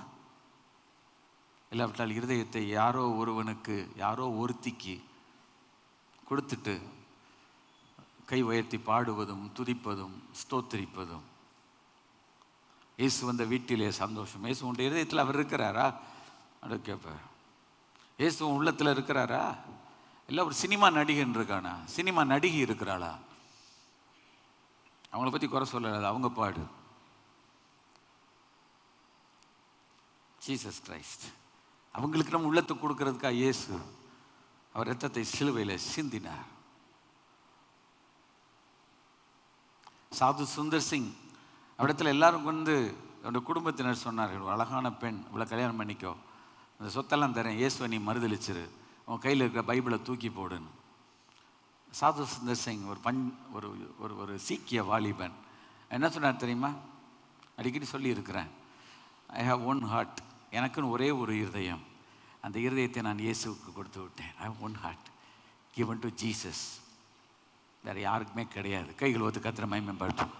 இல்லாவிட்டால் இருதயத்தை யாரோ ஒருவனுக்கு, யாரோ ஒருத்திக்கு கொடுத்துட்டு கை உயர்த்தி பாடுவதும் துதிப்பதும் ஸ்தோத்திரிப்பதும். இயேசு வந்த வீட்டிலே சந்தோஷம். இயேசு உன் இருதயத்தில் அவர் இருக்கிறாரா அப்படி கேட்பார். இயேசு உள்ளத்தில் இருக்கிறாரா? இல்லை ஒரு சினிமா நடிகன் இருக்கானா? சினிமா நடிகை இருக்கிறாளா? அவங்கள பற்றி குறை சொல்லலாது, அவங்க பாடு. ஜீசஸ் கிரைஸ்ட் அவங்களுக்கு நம்ம உள்ளத்தை கொடுக்கறதுக்காக இயேசு அவர் இரத்தத்தை சிலுவையில் சிந்தினார். சாது சுந்தர் சிங் அவரிடத்துல எல்லாரும் வந்து அவருடைய குடும்பத்தினர் சொன்னார்கள், அழகான பெண், இவ்வளோ கல்யாணம் பண்ணிக்கோ, அந்த சொத்தெல்லாம் தரேன், இயேசுவை நீ மறுதளிச்சிரு, உன் கையில் இருக்கிற பைபிளை தூக்கி போடுன்னு. சாது சுந்தர் சிங் ஒரு ஒரு ஒரு சீக்கிய வாலிபன் என்ன சொன்னார் தெரியுமா? அடிக்கடி சொல்லியிருக்கிறேன், ஐ ஹாவ் ஒன் ஹார்ட், எனக்குன்னு ஒரே ஒரு இருதயம், அந்த இருதயத்தை நான் இயேசுவுக்கு கொடுத்து விட்டேன். I have one heart given to Jesus. வேறு யாருக்குமே கிடையாது. கைகள் ஒத்து கத்திர மகிமைப்படும்.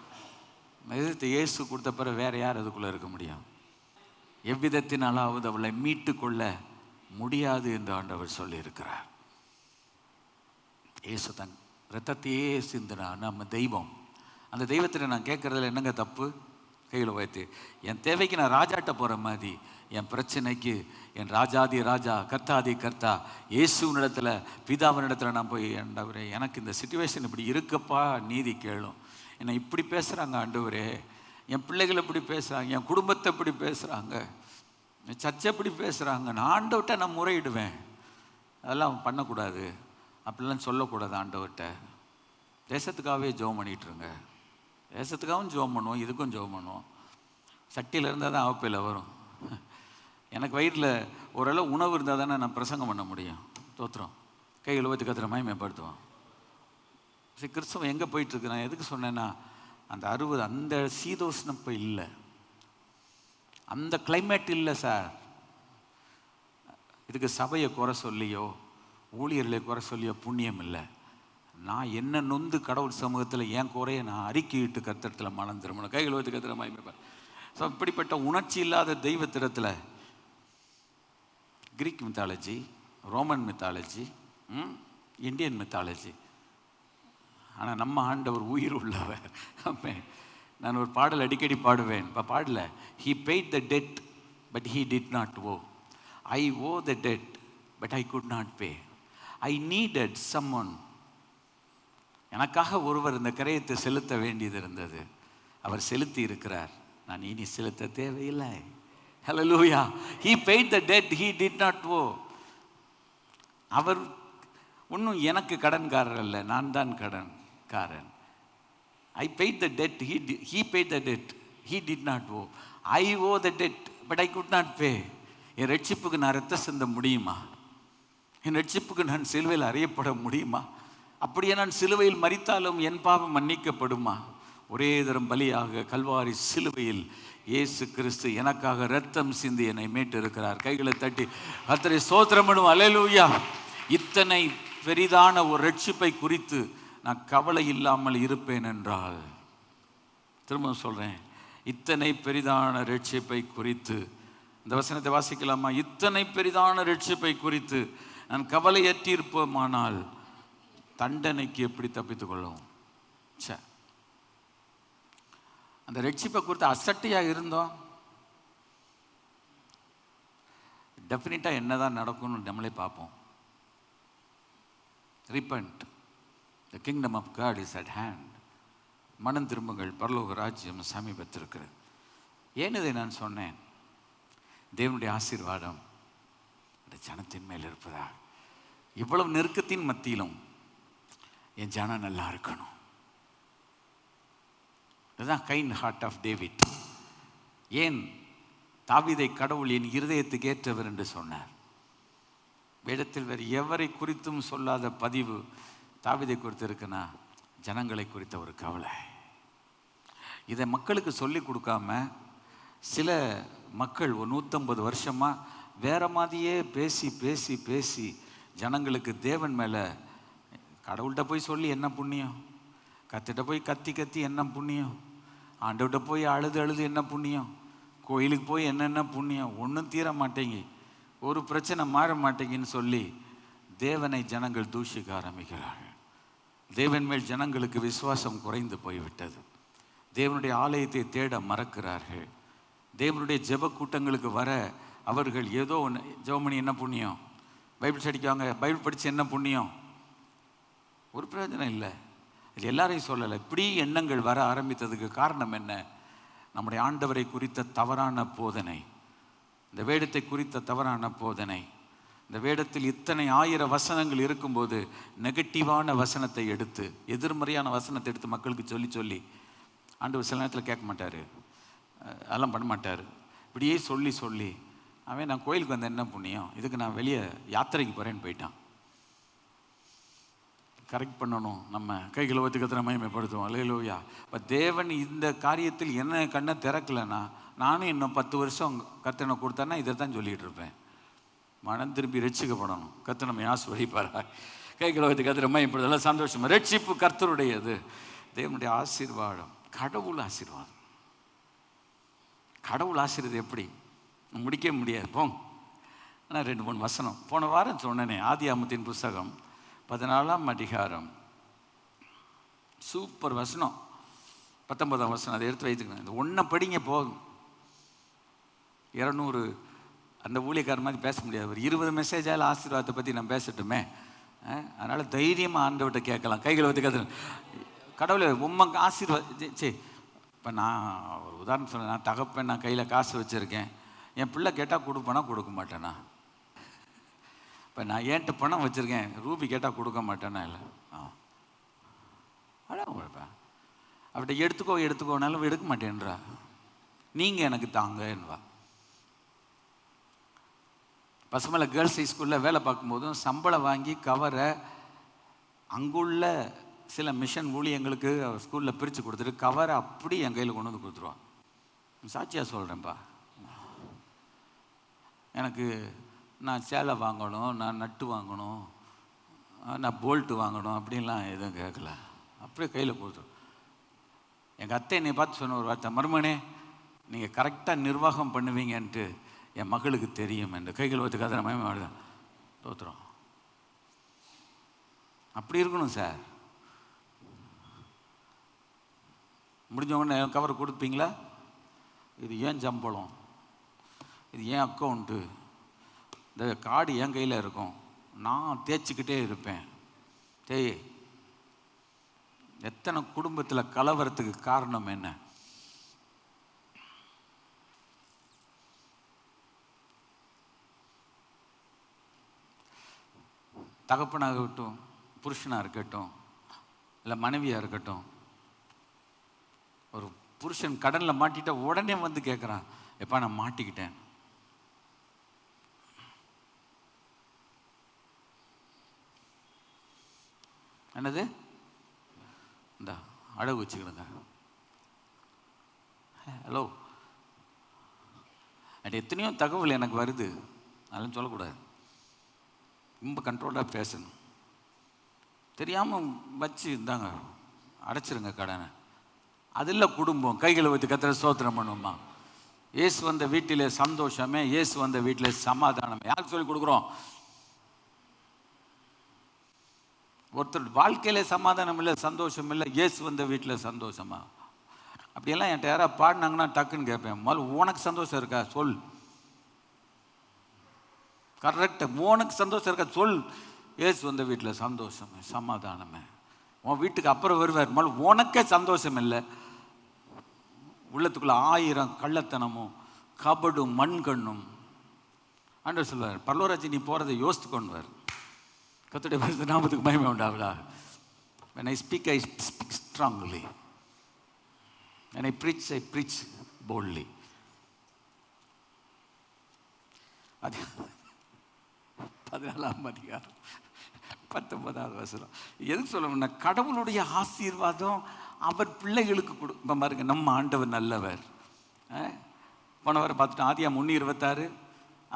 இதயத்தை இயேசு கொடுத்த பிறகு வேறு யார் அதுக்குள்ளே இருக்க முடியும்? எவ்விதத்தினாலாவது அவளை மீட்டு கொள்ள முடியாது என்று ஆண்டவர் சொல்லியிருக்கிறார். இயேசு தன் இரத்தத்தையே சிந்தினா நம்ம தெய்வம். அந்த தெய்வத்தில் நான் கேட்குறதுல என்னங்க தப்பு? கையில் உயர்த்தி என் தேவைக்கு நான் ராஜாட்ட போகிற மாதிரி என் பிரச்சனைக்கு என் ராஜாதி ராஜா கர்த்தாதி கர்த்தா இயேசுவினிடத்தில் பிதாவினிடத்தில் நான் போய், ஆண்டவரே எனக்கு இந்த சிச்சுவேஷன் இப்படி இருக்கப்பா, நீதி கேளும், என்னை இப்படி பேசுகிறாங்க ஆண்டவரே, என் பிள்ளைகள் இப்படி பேசுகிறாங்க, என் குடும்பத்தை இப்படி பேசுகிறாங்க, என் சர்ச்சை இப்படி பேசுகிறாங்க, நான் ஆண்டவர்கிட்ட நான் முறையிடுவேன். அதெல்லாம் பண்ணக்கூடாது, அப்படிலாம் சொல்லக்கூடாது. ஆண்டவர்கிட்ட தேசத்துக்காகவே ஜெபம் பண்ணிகிட்ருங்க. தேசத்துக்காகவும் ஜெபம் பண்ணுவோம், இதுக்கும் ஜெபம் பண்ணுவோம். சட்டியில் இருந்தால் தான் அவப்பையில் வரும். எனக்கு வயிற்றில் ஓரளவு உணவு இருந்தால் தானே நான் பிரசங்கம் பண்ண முடியும். தோத்திரம் கையில் ஊற்றி கத்திர மகிமைப்படுத்துவோம். சரி, கிறிஸ்தவம் எங்கே போயிட்டுருக்கு? நான் எதுக்கு சொன்னேன்னா, அந்த 60 அந்த சீதோஷ்ணம் இப்போ இல்லை, அந்த கிளைமேட் இல்லை சார். இதுக்கு சபையை குறை சொல்லியோ ஊழியர்களை குறை சொல்லியோ புண்ணியம் இல்லை. நான் என்ன நொந்து கடவுள் சமூகத்தில் என் குறையை நான் அறிக்கையிட்டு கர்த்தத்தில் மனம் திரும்பணும். கைகள் ஊற்றி கத்திர மகிமைப்பார். ஸோ இப்படிப்பட்ட உணர்ச்சி இல்லாத தெய்வத்திடத்தில் Greek mythology, Roman mythology, Indian mythology, ஆனால் நம்ம ஆண்டவர் உயிர் உள்ளவர். நான் ஒரு பாடல் அடிக்கடி பாடுவேன். இப்போ பாடல, he paid the debt but he did not owe. I owe the debt but I could not pay. I needed someone. எனக்காக ஒருவர் இந்த கிரயத்தை செலுத்த வேண்டியது இருந்தது, அவர் செலுத்தி இருக்கிறார், நான் இனி செலுத்த தேவையில்லை. Hallelujah. He paid the debt he did not owe. அவர் இன்னும் எனக்கு கடன்காரர் அல்ல, நான் தான் கடன்காரன். I paid the debt, he paid the debt he did not owe. I owe the debt but I could not pay. என் ரட்சிப்புக்கு நான் ரத்தம் சிந்த முடியுமா? என் ரட்சிப்புக்கு நான் சிலுவையில் அறையப்பட முடியுமா? அப்படியே நான் சிலுவையில் மரித்தாலும் என் பாவம் மன்னிக்கப்படுமா? ஒரே தரம் பலியாக கல்வாரி சிலுவையில் இயேசு கிறிஸ்து எனக்காக ரத்தம் சிந்தி என்னை மீட்டு இருக்கிறார். கைகளை தட்டி கர்த்தரை ஸ்தோத்திரம் பண்ணுவோம். அல்லேலூயா. இத்தனை பெரிதான ஒரு ரட்சிப்பை குறித்து நான் கவலை இல்லாமல் இருப்பேன் என்றால், திரும்ப சொல்கிறேன், இத்தனை பெரிதான ரட்சிப்பை குறித்து, இந்த வசனத்தை வாசிக்கலாமா? இத்தனை பெரிதான ரட்சிப்பை குறித்து நான் கவலையற்றிருப்போமானால் தண்டனைக்கு எப்படி தப்பித்துக் கொள்ளும்? அந்த ரட்சிப்பை குறித்து அசட்டையாக இருந்தோம், டெஃபினட்டாக என்னதான் நடக்கும்னு நம்மளே பார்ப்போம். Repent, the kingdom of God is at hand. மனம் திரும்புங்கள், பரலோக ராஜ்யம் சமீபத்திருக்கிறது. ஏன் இதை நான் சொன்னேன்? தேவனுடைய ஆசீர்வாதம் அந்த ஜனத்தின் மேல் இருப்பதா. இவ்வளவு நெருக்கத்தின் மத்தியிலும் என் ஜனம் நல்லா இருக்கணும், இதுதான் கைண்ட் ஹார்ட் ஆஃப் டேவிட். ஏன் தாவீதை கடவுள் என் இருதயத்துக்கு ஏற்றவர் என்று சொன்னார். வேதத்தில் வேறு எவரை குறித்தும் சொல்லாத பதிவு தாவீதை குறித்து இருக்குன்னா ஜனங்களை குறித்த ஒரு கவலை. இதை மக்களுக்கு சொல்லி கொடுக்காம சில மக்கள் ஒரு 150 வருஷமாக வேற மாதிரியே பேசி பேசி பேசி ஜனங்களுக்கு தேவன் மேலே, கடவுள்கிட்ட போய் சொல்லி என்ன புண்ணியம், கத்திட்ட போய் கத்தி கத்தி என்ன புண்ணியம், ஆண்டவர்கிட்ட போய் அழுது அழுது என்ன புண்ணியம், கோயிலுக்கு போய் என்னென்ன புண்ணியம், ஒன்றும் தீர மாட்டேங்க, ஒரு பிரச்சனை மாற மாட்டேங்குன்னு சொல்லி தேவனை ஜனங்கள் தூஷிக்க ஆரம்பிக்கிறார்கள். தேவன் மேல் ஜனங்களுக்கு விசுவாசம் குறைந்து போய்விட்டது. தேவனுடைய ஆலயத்தை தேட மறக்கிறார்கள். தேவனுடைய ஜெப கூட்டங்களுக்கு வர அவர்கள் ஏதோ ஒன்று, ஜெபம் பண்ணி என்ன புண்ணியம், பைபிள் படிக்காங்க, பைபிள் படித்து என்ன புண்ணியம், ஒரு பிரயோஜனம் இல்லை. இது எல்லாரையும் சொல்லலை. இப்படி எண்ணங்கள் வர ஆரம்பித்ததுக்கு காரணம் என்ன? நம்முடைய ஆண்டவரை குறித்த தவறான போதனை, இந்த வேதத்தை குறித்த தவறான போதனை. இந்த வேதத்தில் இத்தனை 1000 வசனங்கள் இருக்கும்போது நெகட்டிவான வசனத்தை எடுத்து, எதிர்மறையான வசனத்தை எடுத்து மக்களுக்கு சொல்லி சொல்லி ஆண்டவர் சில நேரத்தில் கேட்க மாட்டார், அதெல்லாம் பண்ண மாட்டார். இப்படியே சொல்லி சொல்லி அவன் நான் கோயிலுக்கு வந்த என்ன புண்ணியம், இதுக்கு நான் வெளியே யாத்திரைக்கு போகிறேன்னு போயிட்டான். கரெக்ட் பண்ணணும், நம்ம கைகளை ஒத்து கத்திர மகிமைப்படுத்துவோம். அல்லேலூயா. இப்போ தேவன் இந்த காரியத்தில் என்ன கண்ணை திறக்கலைன்னா நானும் இன்னும் 10 வருஷம் கத்தனை கொடுத்தேன்னா இதை தான் சொல்லிகிட்டு இருப்பேன். மனம் திரும்பி ரட்சிக்கப்படணும். கர்த்தர் நம்மை ஆசீர்வதிப்பாராக. கைகளை ஒத்து கத்திர மகிமைப்படுத்தலாம். சந்தோஷம். ரட்சிப்பு கர்த்தருடையது, தேவனுடைய ஆசீர்வாதம், கடவுள் ஆசீர்வாதம். கடவுள் ஆசீர்வாதம் எப்படி முடிக்க முடியாது. போங்க. ஆனால் 2-3 வசனம் போன வாரம் சொன்னேனே, ஆதியாகமத்தின் புஸ்தகம் 14ஆம் அதிகாரம், சூப்பர் வசனம், 19ஆம் வசனம், அதை எடுத்து வைத்துக்கணும். இந்த ஒன்றை படிங்க போதும். 200 அந்த ஊழியக்காரர் மாதிரி பேச முடியாது. ஒரு 20 மெசேஜால் ஆசீர்வாதத்தை பற்றி நான் பேசட்டுமே. அதனால் தைரியமாக ஆண்டவர்கிட்ட கேட்கலாம். கைகளை வச்சு கற்று கடவுளை உம்மக்கு ஆசீர்வாதம். சரி, இப்போ நான் ஒரு உதாரணம் சொல்கிறேன். நான் தகப்பேன், நான் கையில் காசு வச்சுருக்கேன், என் பிள்ளை கேட்டால் கொடுப்பேனா கொடுக்க மாட்டேனா? இப்போ நான் என்கிட்ட பணம் வச்சுருக்கேன், ரூபி கேட்டால் கொடுக்க மாட்டேனா? இல்லை. அதான் கொடுப்பேன். அப்படி எடுத்துக்கோனாலும் எடுக்க மாட்டேன்றா. நீங்கள் எனக்கு தாங்கன்னுவா. பசுமலை கேர்ள்ஸ் ஹை ஸ்கூலில் வேலை பார்க்கும்போதும் சம்பளம் வாங்கி கவரை அங்குள்ள சில மிஷன் ஊழியங்களுக்கு ஸ்கூலில் பிரித்து கொடுத்துட்டு கவரை அப்படி என் கையில் கொண்டு வந்து கொடுத்துருவான். சாட்சியாக சொல்கிறேன்ப்பா. எனக்கு நான் சேலை வாங்கணும், நான் நட்டு வாங்கணும், நான் போல்ட்டு வாங்கணும் அப்படின்லாம் எதுவும் கேட்கல. அப்படியே கையில் கொடுத்துரும். எங்கள் அத்தை என்னை பார்த்து சொன்ன ஒரு வார்த்தை, மருமனே நீங்கள் கரெக்டாக நிர்வாகம் பண்ணுவீங்கன்ட்டு என் மகளுக்கு தெரியும் என்று. கைகள் வச்சு கதை மயமாக தோத்துறோம். அப்படி இருக்கணும் சார். முடிஞ்சவொடனே கவர் கொடுப்பீங்களா? இது ஏன் சம்பளம், இது ஏன் அக்கௌண்ட்டு, இந்த கார்டு என் கையில் இருக்கும், நான் தேய்ச்சிக்கிட்டே இருப்பேன். எத்தனை குடும்பத்தில் கலவரத்துக்கு காரணம் என்ன? தகப்பனாக இருக்கட்டும், புருஷனாக இருக்கட்டும், இல்லை மனைவியாக இருக்கட்டும், ஒரு புருஷன் கடனில் மாட்டிட்டா உடனே வந்து கேட்குறான், எப்பா நான் மாட்டிக்கிட்டேன். என்னது? இந்த அழகு வச்சுக்கிடுங்க. ஹலோ, அது எத்தனையோ தகவல் எனக்கு வருது, அதெல்லாம் சொல்லக்கூடாது. ரொம்ப கண்ட்ரோலாக பேசணும். தெரியாமல் வச்சு இருந்தாங்க அடைச்சிருங்க கடனை. அதில் குடும்பம் கைகளை வச்சு கத்திர ஸ்தோத்திரம் பண்ணுமா. இயேசு வந்த வீட்டிலே சந்தோஷமே, இயேசு வந்த வீட்டிலே சமாதானமே. யாருக்கு சொல்லி கொடுக்குறோம்? ஒருத்தர் வாழ்க்கையில சமாதானம் இல்லை, சந்தோஷம் இல்லை, இயேசு வந்த வீட்டில் சந்தோஷமா? அப்படியெல்லாம் என்கிட்ட யாராவது பாடினாங்கன்னா டக்குன்னு கேட்பேன், முதல்ல உனக்கு சந்தோஷம் இருக்கா சொல். கரெக்டாக உனக்கு சந்தோஷம் இருக்கா சொல். இயேசு வந்த வீட்டில் சந்தோஷமே, சமாதானமே. உன் வீட்டுக்கு அப்புறம் வருவார், முதல்ல உனக்கே சந்தோஷம் இல்லை, உள்ளத்துக்குள்ள 1000 கள்ளத்தனமும் கபடும் மண்கண்ணும். ஆண்டவர் சொல்வார், பரலோராஜி நீ போகிறதை யோசித்து கொண்டுவார். கர்த்தருடைய பரிசுத்த நாமத்துக்கு மகிமை உண்டாவதாக. When I speak, I speak strongly. And I preach boldly. அது 14ஆம் அதிகாரம் 19வது வசனம். எது சொல்லணும்னா, கடவுளுடைய ஆசீர்வாதம் அவர் பிள்ளைகளுக்கு இப்போ பாருங்க, நம்ம ஆண்டவர் நல்லவர். போனவரை பார்த்துட்டு ஆதியாம் 1:26,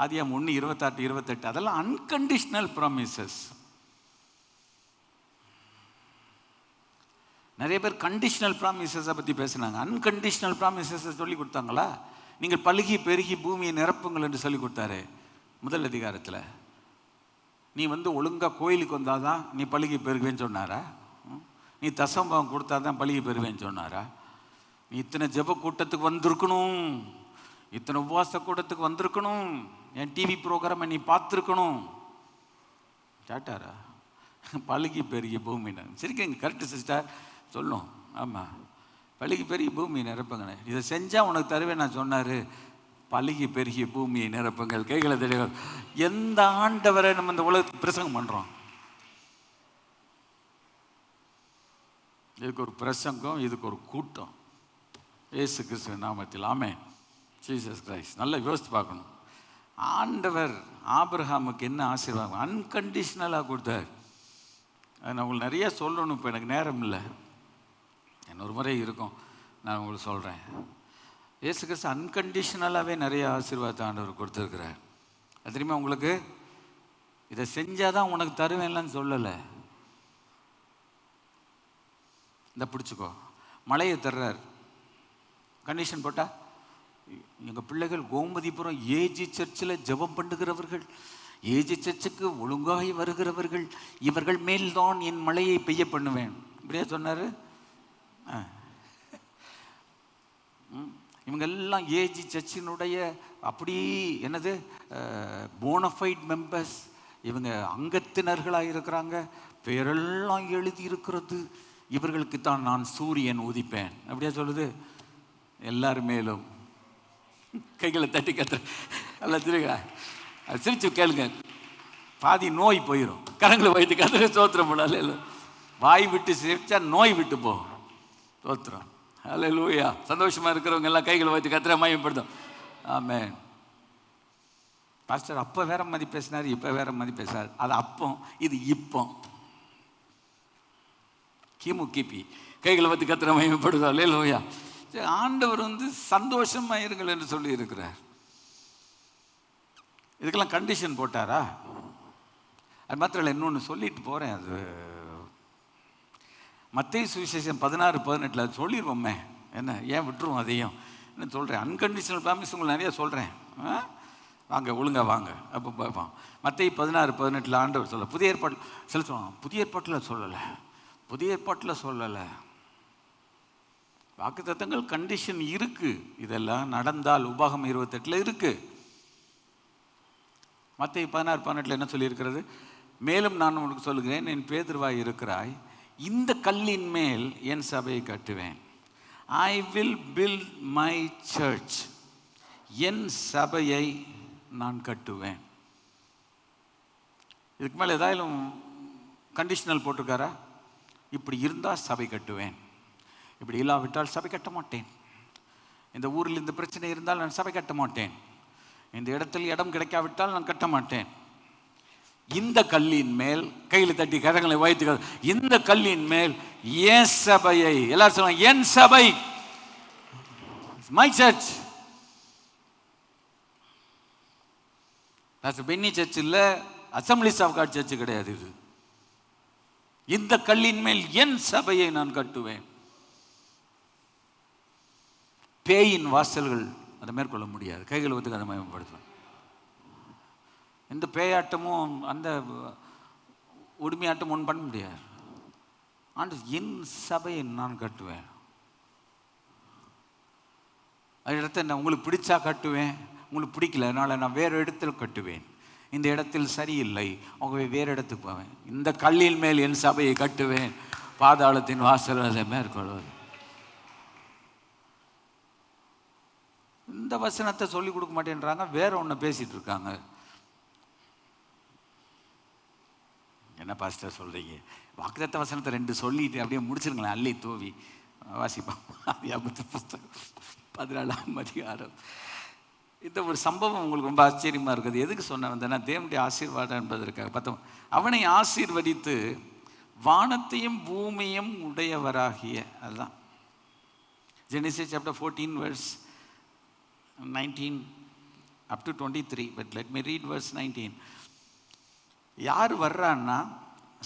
ஆதியாம் 1:26-28 அதெல்லாம் அன்கண்டிஷனல் ப்ராமிசஸ். நிறைய பேர் கண்டிஷனல் ப்ராமிசஸை பற்றி பேசுனாங்க. அன்கண்டிஷனல் ப்ராமிசஸை சொல்லி கொடுத்தாங்களா? நீங்கள் பலுகி பெருகி பூமியை நிரப்புங்கள் என்று சொல்லி கொடுத்தாரு முதல் அதிகாரத்தில். நீ ஒழுங்காக கோயிலுக்கு வந்தாதான் நீ பலுகி பெருகுவேன்னு சொன்னாரா? நீ தசம்பம் கொடுத்தா தான் பலுகி பெறுவேன்னு சொன்னாரா? நீ இத்தனை ஜெப கூட்டத்துக்கு வந்திருக்கணும், இத்தனை உபவாச கூட்டத்துக்கு வந்திருக்கணும், என் டிவி ப்ரோக்ராமை நீ பார்த்துருக்கணும் கேட்டாரா? பலுகி பெருகிய பூமின்னு சரிங்க, கரெக்டு சிஸ்டர் சொல்லும். ஆமாம், பலுகி பெருகி பூமியை நிரப்புங்க, இதை செஞ்சால் உனக்கு தருவேன் நான் சொன்னார். பலுகி பெருகிய பூமியை நிரப்புங்கள். கைகளை தெளிவ. எந்த ஆண்டவரை நம்ம இந்த உலகத்துக்கு பிரசங்கம் பண்ணுறோம்? இதுக்கு ஒரு பிரசங்கம், இதுக்கு ஒரு கூட்டம். இயேசு கிறிஸ்துவின் நாமத்தில் ஆமென். Jesus Christ. நல்லா யோசித்து பார்க்கணும். ஆண்டவர் ஆபிரகாமுக்கு என்ன ஆசீர்வாதம் அன்கண்டிஷனலாக கொடுத்தார். அது நான் உங்களுக்கு நிறைய சொல்லணும், இப்போ எனக்கு நேரம் இல்லை, இன்னொரு முறை இருக்கும், நான் உங்களுக்கு சொல்கிறேன். இயேசு கிறிஸ்து அன்கண்டிஷனலாகவே நிறைய ஆசீர்வாதத்தை ஆண்டவர் கொடுத்துருக்குறார். அது தெரியுமா உங்களுக்கு? இதை செஞ்சால் தான் உனக்கு தருவேன்லாம் சொல்லலை. இந்த பிடிச்சிக்கோ, மழையை தர்றார், கண்டிஷன் போட்டா. எங்கள் பிள்ளைகள் கோமதிபுரம் ஏஜி சர்ச்சில் ஜெபம் பண்ணுகிறவர்கள், ஏஜி சர்ச்சுக்கு ஒழுங்காகி வருகிறவர்கள், இவர்கள் மேல்தான் என் மழையை பெய்ய பண்ணுவேன். இப்படியே சொன்னார். இவங்கெல்லாம் ஏஜி சர்ச்சினுடைய அப்படி என்னது போனஃபைட் மெம்பர்ஸ், இவங்க அங்கத்தினர்களாக இருக்கிறாங்க, பேரெல்லாம் எழுதி இருக்கிறது. இவர்களுக்கு தான் நான் சூரியன் உதிப்பேன் அப்படியே சொல்லுது. எல்லாரும் மேலும் கைகளை தட்டி கத்துற நல்லா திருங்க, அது சிரிச்சு கேளுங்க, பாதி நோய் போயிடும். கரங்களை வைத்து கத்துற சோத்திரம் போடால, இல்லை வாய் விட்டு சிரிச்சா நோய் விட்டு போகும். சோத்திரம். அல்லேலூயா. சந்தோஷமா இருக்கிறவங்க எல்லாம் கைகளை வைத்து கத்துற மகிமைப்படுத்தும். ஆமென். பாஸ்டர் அப்போ வேற மாதிரி பேசினார், இப்போ வேற மாதிரி பேசினார். அது அப்போ, இது இப்போ. கிபி கைகளை வைத்து கத்துற மகிமைப்படுத்தும். அல்லேலூயா. ஆண்டவர் சந்தோஷமா இருங்கள் என்று சொல்லி இருக்கிறார். இதுக்கெல்லாம் கண்டிஷன் போட்டாரா? அது மாத்திரம் இன்னொன்று சொல்லிட்டு போகிறேன். அது மத்தேயு சுவிசேஷம் 16-18 அது சொல்லிடுவோமே, என்ன ஏன் விட்டுருவோம் அதையும் என்ன சொல்கிறேன். அன்கண்டிஷனல் ப்ராமிஸ் உங்களுக்கு நிறைய சொல்கிறேன், வாங்க ஒழுங்காக வாங்க. அப்போ பார்ப்போம். மத்தேயு 16-18 ஆண்டவர் சொல்ல, புதிய ஏற்பாட்டில் சில சொல்லுவாங்க, புதிய ஏற்பாட்டில் சொல்லலை, புதிய ஏற்பாட்டில் சொல்லலை. வாக்குத்தத்தங்கள் கண்டிஷன் இருக்கு, இதெல்லாம் நடந்தால் உபாகம் 28 இருக்கு. மத்தேயு 16-18 என்ன சொல்லியிருக்கிறது? மேலும் நான் உனக்கு சொல்லுகிறேன், என் பேதுருவாய் இருக்கிறாய், இந்த கல்லின் மேல் என் சபையை கட்டுவேன். I will build my church. என் சபையை நான் கட்டுவேன். இதுக்கு மேலே ஏதாவது கண்டிஷனல் போட்டிருக்காரா? இப்படி இருந்தால் சபை கட்டுவேன், இப்படி இல்லாவிட்டால் சபை கட்ட மாட்டேன். இந்த ஊரில் இந்த பிரச்சனை இருந்தால் நான் சபை கட்ட மாட்டேன். இந்த இடத்தில் இடம் கிடைக்காவிட்டால் நான் கட்ட மாட்டேன். இந்த கல்லின் மேல், கையில் தட்டி கரங்களை வைத்து, இந்த கல்லின் மேல் என் சபையை, எல்லாரும் சொல்லுவாங்க என் சபை, மை சர்ச். பென்னி சர்ச் இல்லை, அசம்பிளிஸ் ஆஃப் காட் சர்ச் கிடையாது இது. இந்த கல்லின் மேல் என் சபையை நான் கட்டுவேன். பேயின் வாசல்கள் அதை மேற்கொள்ள முடியாது. கைகளை வைத்து அதை மயமப்படுத்துவேன். எந்த பேயாட்டமும் அந்த உரிமையாட்டம் ஒன்று பண்ண முடியாது. ஆண்டு என் சபையை நான் கட்டுவேன். அது இடத்த நான் உங்களுக்கு பிடிச்சா கட்டுவேன், உங்களுக்கு பிடிக்கல அதனால் நான் வேறு இடத்துல கட்டுவேன். இந்த இடத்தில் சரியில்லை, அவங்க வேறு இடத்துக்கு போவேன். இந்த கல்லின் மேல் என் சபையை கட்டுவேன், பாதாளத்தின் வாசல் அதை மேற்கொள்வது. இந்த வசனத்தை சொல்லிக் கொடுக்க மாட்டேன்றாங்க, வேற ஒன்று பேசிட்டு இருக்காங்க. என்ன பாஸ்டர் சொல்கிறீங்க? வாக்குத்தத்த வசனத்தை 2 சொல்லிட்டு அப்படியே முடிச்சிருங்களேன், அள்ளி தூவி. வாசிப்போம். ஆதியாகமத்து புஸ்தகம் 14ஆம் அதிகாரம். இந்த ஒரு சம்பவம் உங்களுக்கு ரொம்ப ஆச்சரியமாக இருக்குது. எதுக்கு சொன்ன வந்தேன்னா, தேவனுடைய ஆசீர்வாதம் என்பதற்காக. பார்த்தோம், அவனை ஆசீர்வதித்து வானத்தையும் பூமியும் உடையவராகிய, அதுதான் Genesis chapter 14 verse 19 up to 23, but let me read verse 19. யார் வர்றான்னா,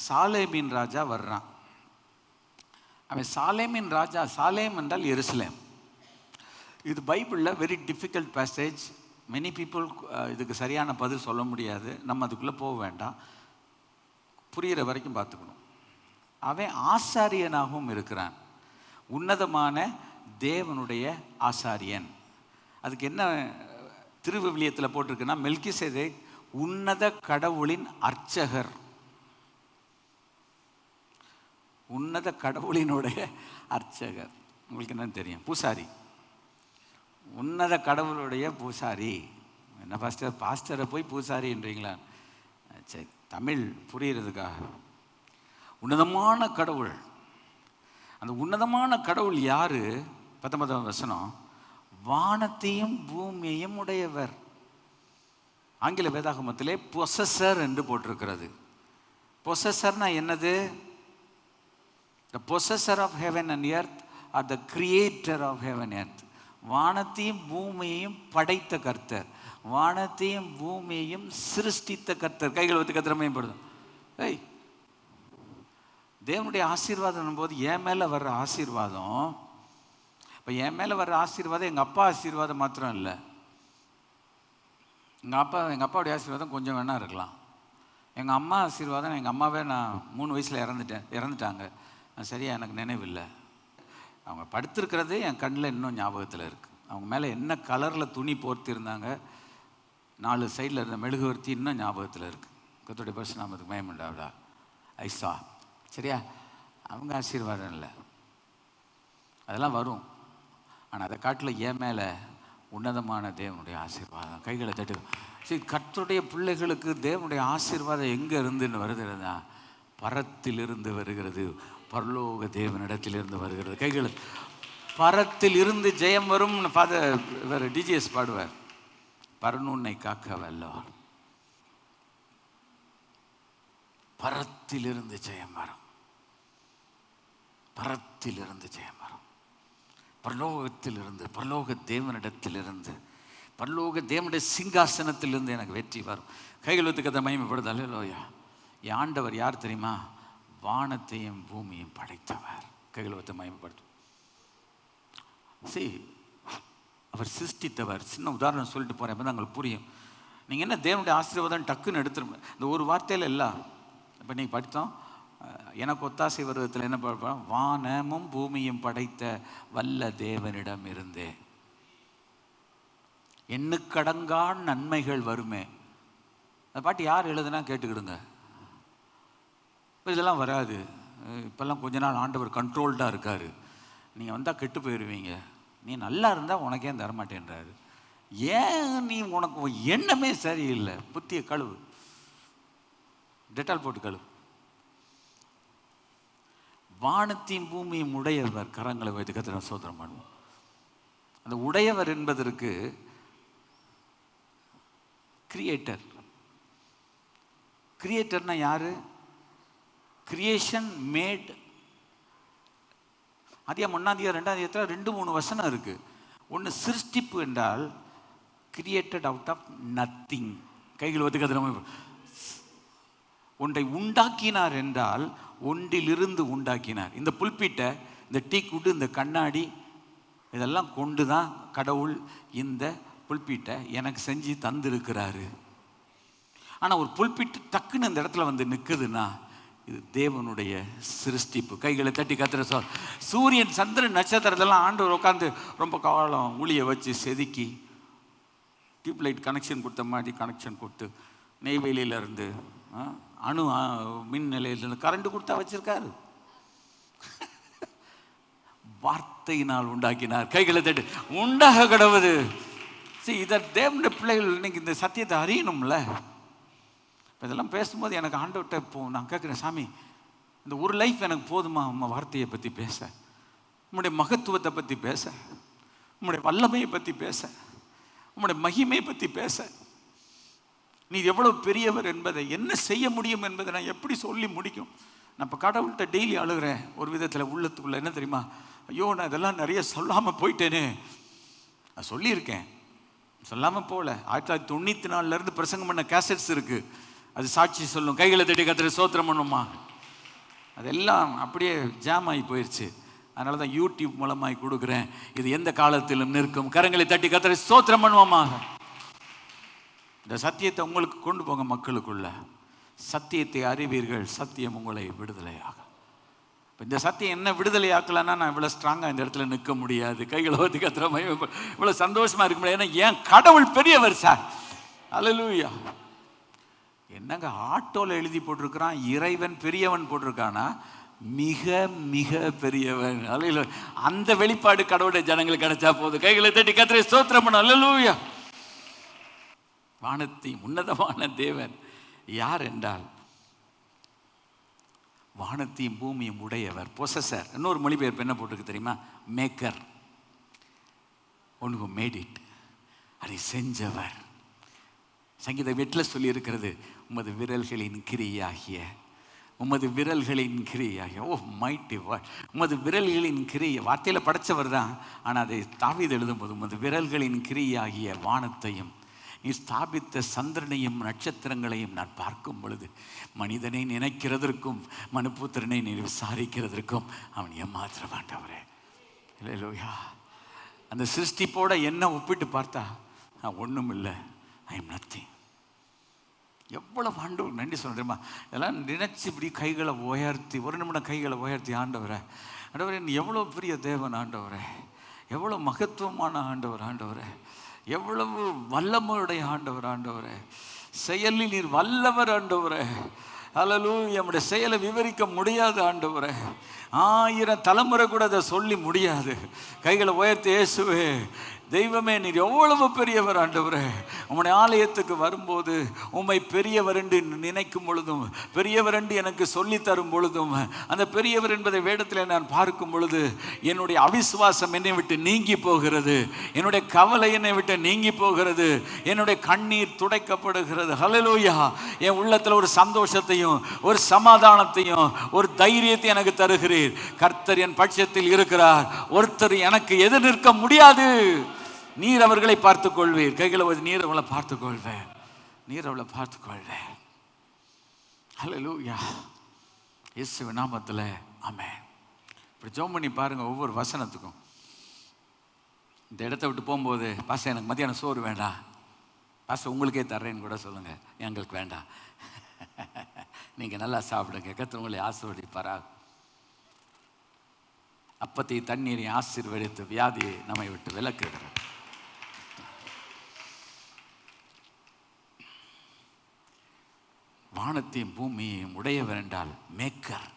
சாலேமின் ராஜா வர்றான். அவன் சாலேமின் ராஜா. சாலேம் என்றால் எருசலேம். இது பைபிளில் very difficult passage. Many people இதுக்கு சரியான பதில் சொல்ல முடியாது. நம்ம அதுக்குள்ளே போக வேண்டாம், புரிகிற வரைக்கும் பார்த்துக்கணும். அவன் ஆசாரியனாகவும் இருக்கிறான், உன்னதமான தேவனுடைய ஆசாரியன். அதுக்கு என்ன திருவிவிலியத்தில் போட்டிருக்குன்னா, மெல்கிசேதேக் உன்னத கடவுளின் அர்ச்சகர். உன்னத கடவுளினுடைய அர்ச்சகர். உங்களுக்கு என்னன்னு தெரியும்? பூசாரி. உன்னத கடவுளுடைய பூசாரி. என்ன பாஸ்டரை போய் பூசாரின்றீங்களா? சரி, தமிழ் புரிகிறதுக்காக. உன்னதமான கடவுள். அந்த உன்னதமான கடவுள் யாரு? 19ஆம் வசனம், வானத்தையும் பூமியையும் உடையவர். ஆங்கில வேதாகமத்திலே பொசஸர் என்று போட்டிருக்கிறது. பொசஸர்னா என்னது? The possessor of heaven and earth or the creator of heaven and earth. வானத்தையும் பூமியையும் படைத்த கர்த்தர், வானத்தையும் பூமியையும் சிருஷ்டித்த கர்த்தர். கைகள் வைத்து கர்த்தரை மேம்படுத்தும். ஏய், தேவனுடைய ஆசீர்வாதம் போது என் மேலே வர்ற ஆசீர்வாதம், இப்போ என் மேலே வர்ற ஆசீர்வாதம் எங்கள் அப்பா ஆசீர்வாதம் மாத்திரம் இல்லை. எங்கள் அப்பாவுடைய ஆசீர்வாதம் கொஞ்சம் வேணா இருக்கலாம். எங்கள் அம்மா ஆசீர்வாதம், எங்கள் அம்மாவே நான் 3 வயசில் இறந்துட்டாங்க. சரியா எனக்கு நினைவில்லை. அவங்க படுத்திருக்கிறது என் கண்ணில் இன்னும் ஞாபகத்தில் இருக்குது. அவங்க மேலே என்ன கலரில் துணி போர்த்திருந்தாங்க, 4 சைடில் இருந்த மெழுகுவர்த்தி இன்னும் ஞாபகத்தில் இருக்குது. கர்த்தருடைய பரிசுநாமத்துக்கு மகிமை உண்டாவதா. ஐசா, சரியா? அவங்க ஆசீர்வாதம் இல்லை, அதெல்லாம் வரும். ஆனால் அதை காட்டில் என் மேலே உன்னதமான தேவனுடைய ஆசீர்வாதம். கைகளை தட்டு. சரி, கர்த்தருடைய பிள்ளைகளுக்கு தேவனுடைய ஆசீர்வாதம் எங்கே இருந்துன்னு வருகிறதா? பரத்திலிருந்து வருகிறது, பரலோக தேவனிடத்திலிருந்து வருகிறது. கைகள். பரத்தில் இருந்து ஜெயம் வரும். வேறு டிஜிஎஸ் பாடுவார், பரனுன்னை காக்க வல்லவர். பரத்திலிருந்து ஜெயம் வரும், பரத்திலிருந்து ஜெயம் வரும். பரலோகத்திலிருந்து, பரலோக தேவனிடத்திலிருந்து, பரலோக தேவனுடைய சிங்காசனத்திலிருந்து எனக்கு வெற்றி வரும். கைகள் வைத்து கதை மகிமைப்படுது. அல்லேலூயா. என் ஆண்டவர் யார் தெரியுமா? வானத்தையும் பூமியையும் படைத்தவர். கைகள் வைத்து மகிமைப்படுத்தும். சரி, அவர் சிருஷ்டித்தவர். சின்ன உதாரணம் சொல்லிட்டு போகிறேன், அப்போ தான் உங்களுக்கு புரியும். நீங்கள் என்ன தேவனுடைய ஆசீர்வாதம் டக்குன்னு எடுத்துருங்க. இந்த ஒரு வார்த்தையில் எல்லாம். இப்போ நீங்கள் படித்தோம், எனக்கு ஒத்தாசை வருவத்தில் என்ன பார்ப்போம்? வானமும் பூமியும் படைத்த வல்ல தேவனிடம் இருந்தே எண்ணுக்கடங்கா நன்மைகள் வருமே. அந்த பாட்டு யார் எழுதுனா கேட்டுக்கிடுங்க. இப்போ இதெல்லாம் வராது. இப்போல்லாம் கொஞ்ச நாள் ஆண்டவர் கண்ட்ரோல்டாக இருக்கார். நீங்கள் வந்தால் கெட்டு போயிடுவீங்க. நீ நல்லா இருந்தால் உனக்கே தரமாட்டேன்றாரு. ஏன்? நீ உனக்கு எண்ணமே சரியில்லை. புத்திய கழுவு, டெட்டால் போட்டு கழுவு. வானத்தையும் பூமியும் உடையவர். கரங்களை வைத்து கர்த்தரை ஸ்தோத்திரம் பண்ணுவோம். அந்த உடையவர் என்பதற்கு கிரியேட்டர். கிரியேட்டர்னா யாரு? Creation made. அதிகம் 1ஆம் 2ஆம் 2-3 வசனம் இருக்கு. ஒன்று சிருஷ்டிப்பு என்றால் கிரியேட்டட் அவுட் ஆஃப் நத்திங். கைகள் வைத்து கர்த்தரை. ஒன்றை உண்டாக்கினார் என்றால் ஒன்றிலிருந்து உண்டாக்கினார். இந்த புல்பீட்டை, இந்த டீ குட்டு, இந்த கண்ணாடி, இதெல்லாம் கொண்டு தான் கடவுள் இந்த புல்பீட்டை எனக்கு செஞ்சு தந்திருக்கிறாரு. ஆனால் ஒரு புல்பீட்டு டக்குன்னு இந்த இடத்துல வந்து நிற்குதுன்னா இது தேவனுடைய சிருஷ்டிப்பு. கைகளை தட்டி கர்த்தரை சொல். சூரியன், சந்திரன், நட்சத்திரத்தெல்லாம் ஆண்டவர் உட்காந்து ரொம்ப காலம் ஊழிய வச்சு செதுக்கி டியூப்லைட் கனெக்ஷன் கொடுத்த மாதிரி கனெக்ஷன் கொடுத்து நெய்வேலியிலேருந்து அணு மின் நிலையத்திலிருந்து கரண்ட் கொடுத்தா வச்சிருக்காரு. வார்த்தையினால் உண்டாக்கினார். கைகளை தட்டு. உண்டாக கடவுது. சரி, இதை தேவனுடைய பிள்ளைகள் இன்னைக்கு இந்த சத்தியத்தை அறியணும்ல. இதெல்லாம் பேசும்போது எனக்கு ஆண்டவர்கிட்ட நான் கேட்குறேன், சாமி இந்த ஒரு லைஃப் எனக்கு போதுமா அம்மா வார்த்தையை பற்றி பேச? உம்முடைய மகத்துவத்தை பற்றி பேச, உம்முடைய வல்லமையை பற்றி பேச, உம்முடைய மகிமையை பற்றி பேச, நீ எவ்வளவு பெரியவர் என்பதை, என்ன செய்ய முடியும் என்பதை நான் எப்படி சொல்லி முடிக்கும்? நான் இப்போ கடவுள்கிட்ட டெய்லி அழுகிறேன் ஒரு விதத்தில் உள்ளத்துக்குள்ள. என்ன தெரியுமா? ஐயோ, நான் இதெல்லாம் நிறைய சொல்லாமல் போயிட்டேனே. நான் சொல்லியிருக்கேன், சொல்லாமல் போகல. 1994 பிரசங்கம் பண்ண கேசட்ஸ் இருக்குது, அது சாட்சி சொல்லும். கைகளை தட்டி கர்த்தரை ஸ்தோத்திரம் பண்ணுமா, அதெல்லாம் அப்படியே ஜாம் ஆகி போயிடுச்சு. அதனால தான் யூடியூப் மூலமாய் கொடுக்குறேன். இது எந்த காலத்திலும் நிற்கும். கரங்களை தட்டி கர்த்தரை ஸ்தோத்திரம் பண்ணுவோமா. இந்த சத்தியத்தை உங்களுக்கு கொண்டு போங்க மக்களுக்குள்ள. சத்தியத்தை அறிவீர்கள், சத்தியம் உங்களை விடுதலையாகும். இந்த சத்தியம் என்ன விடுதலையாக்கலன்னா நான் இவ்வளோ ஸ்ட்ராங்காக இந்த இடத்துல நிற்க முடியாது. கைகளை ஊற்றி கத்துற இவ்வளோ சந்தோஷமாக இருக்க முடியாது. ஏன்னா என் கடவுள் பெரியவர் சார். அல்லேலூயா. என்னங்க ஆட்டோவில் எழுதி போட்டிருக்கிறான், இறைவன் பெரியவன் போட்டிருக்கானா? மிக மிக பெரியவன். அல்லேலூயா. அந்த வெளிப்பாடு கடவுளுடைய ஜனங்களுக்கு கிடைச்சா போதும். கைகளை தட்டி கர்த்தரை ஸ்தோத்திரம் பண்ண. அல்லேலூயா. வானத்தின் உன்னதமான தேவன் யார் என்றால் வானத்தையும் பூமியும் உடையவர், பொசஸர். இன்னொரு மொழிபெயர்ப்பு என்ன போட்டிருக்கு தெரியுமா? Maker. One who made it, அதை செஞ்சவர். சங்கீத 8 சொல்லி இருக்கிறது, உமது விரல்களின் கிரியாகிய, உமது விரல்களின் கிரியாகிய. ஓ மைட்டி வாட். உமது விரல்களின் கிரியை வார்த்தையில் படைச்சவர் தான். ஆனால் அதை தாவீது எழுதும்போது, உமது விரல்களின் கிரியாகிய வானத்தையும் நீ ஸ்தாபித்த சந்திரனையும் நட்சத்திரங்களையும் நான் பார்க்கும் பொழுது மனிதனை நினைக்கிறதற்கும் மனுபுத்திரனை நீ விசாரிக்கிறதற்கும் அவன் ஏமாத்திரவாண்டவரே. இல்லையா? அந்த சிருஷ்டிப்போட என்ன ஒப்பிட்டு பார்த்தா நான் ஒன்றும் இல்லை. I am nothing. எவ்வளோ ஆண்டவர் நன்றி சொல்கிறேம்மா. இதெல்லாம் நினைச்சு இப்படி கைகளை உயர்த்தி, ஒரு நிமிடம் கைகளை உயர்த்தி, ஆண்டவரே ஆண்டவரே நீ எவ்வளோ பெரிய தேவன் ஆண்டவரே, எவ்வளோ மகத்துவமான ஆண்டவர் ஆண்டவரே, எவ்வளவு வல்லமையுடைய ஆண்டவர் ஆண்டவரே, செயலில் நீர் வல்லவர் ஆண்டவரே. அல்லேலூயா. நம்முடைய செயலை விவரிக்க முடியாது ஆண்டவரே. 1000 தலைமுறை கூட அதை சொல்லி முடியாது. கைகளை உயர்த்தி, இயேசுவே தெய்வமே நீர் எவ்வளவு பெரியவர் ஆண்டவரே. உம்முடைய ஆலயத்துக்கு வரும்போது உம்மை பெரியவர் என்று நினைக்கும் பொழுதும், பெரியவர் என்று எனக்கு சொல்லி தரும் பொழுதும், அந்த பெரியவர் என்பதை வேடத்தில் நான் பார்க்கும் பொழுது என்னுடைய அவிசுவாசம் என்னை விட்டு நீங்கி போகிறது, என்னுடைய கவலை என்னை விட்டு நீங்கி போகிறது, என்னுடைய கண்ணீர் துடைக்கப்படுகிறது. ஹல்லேலூயா. என் உள்ளத்தில் ஒரு சந்தோஷத்தையும் ஒரு சமாதானத்தையும் ஒரு தைரியத்தை எனக்கு தருகிறீர். கர்த்தர் என் பட்சத்தில் இருக்கிறார், ஒருத்தர் எனக்கு எதிர் நிற்க முடியாது. நீர் அவர்களை பார்த்துக் கொள்வீர். கைகளை நீர் அவளை பார்த்துக் கொள்வேன், நீர் அவளை பார்த்துக் கொள்வேன். ஹல்லேலூயா. இயேசுவின் நாமத்தில் ஆமென். இப்படி ஜெபம் பண்ணி பாருங்க. ஒவ்வொரு வசனத்துக்கும் இந்த இடத்த விட்டு போகும்போது, பாச எனக்கு மத்தியானம் சோறு வேண்டாம், பாச உங்களுக்கே தர்றேன்னு கூட சொல்லுங்க, எங்களுக்கு வேண்டாம், நீங்கள் நல்லா சாப்பிடுங்க, கர்த்தர் உங்களை ஆசீர்வதிப்பாரா. அப்பத்தை தண்ணீரை ஆசீர்வதித்து வியாதியை நம்மை விட்டு விலக்குகிறார். வானத்தையும் பூமியையும் உடையவர் என்றால் மேக்கர்.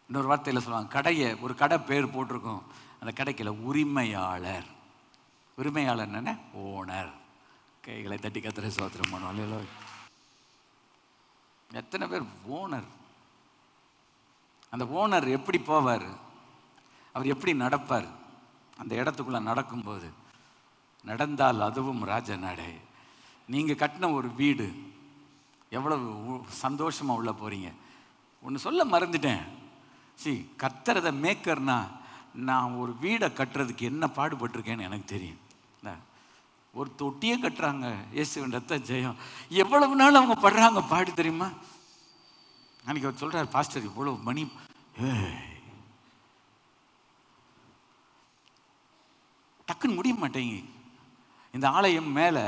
இன்னொரு வார்த்தையில் சொல்லுவாங்க, கடையை, ஒரு கடை பேர் போட்டிருக்கோம், அந்த கடைக்கில் உரிமையாளர். உரிமையாளர் என்ன? ஓனர். கைகளை தட்டி கர்த்தரை ஸ்தோத்திரம் பண்ணுவோம். எத்தனை பேர் ஓனர்? அந்த ஓனர் எப்படி போவார், அவர் எப்படி நடப்பார்? அந்த இடத்துக்குள்ளே நடக்கும்போது, நடந்தால் அதுவும் ராஜ நடை. நீங்கள் கட்டின ஒரு வீடு எவ்வளவு சந்தோஷமாக உள்ள போகிறீங்க. ஒன்று சொல்ல மறந்துட்டேன். கர்த்தர் அதை மேக்கர்னா, நான் ஒரு வீடை கட்டுறதுக்கு என்ன பாடுபட்டிருக்கேன்னு எனக்கு தெரியும். ஒரு தொட்டியே கட்டுறாங்க, இயேசுவின் ரத்த ஜெயம். எவ்வளவு நாள் அவங்க படுறாங்க பாடு தெரியுமா? அன்றைக்கி அவர் சொல்கிறார், பாஸ்டர் இவ்வளோ மணி டக்குன்னு முடிய மாட்டேங்க. இந்த ஆலயம் மேலே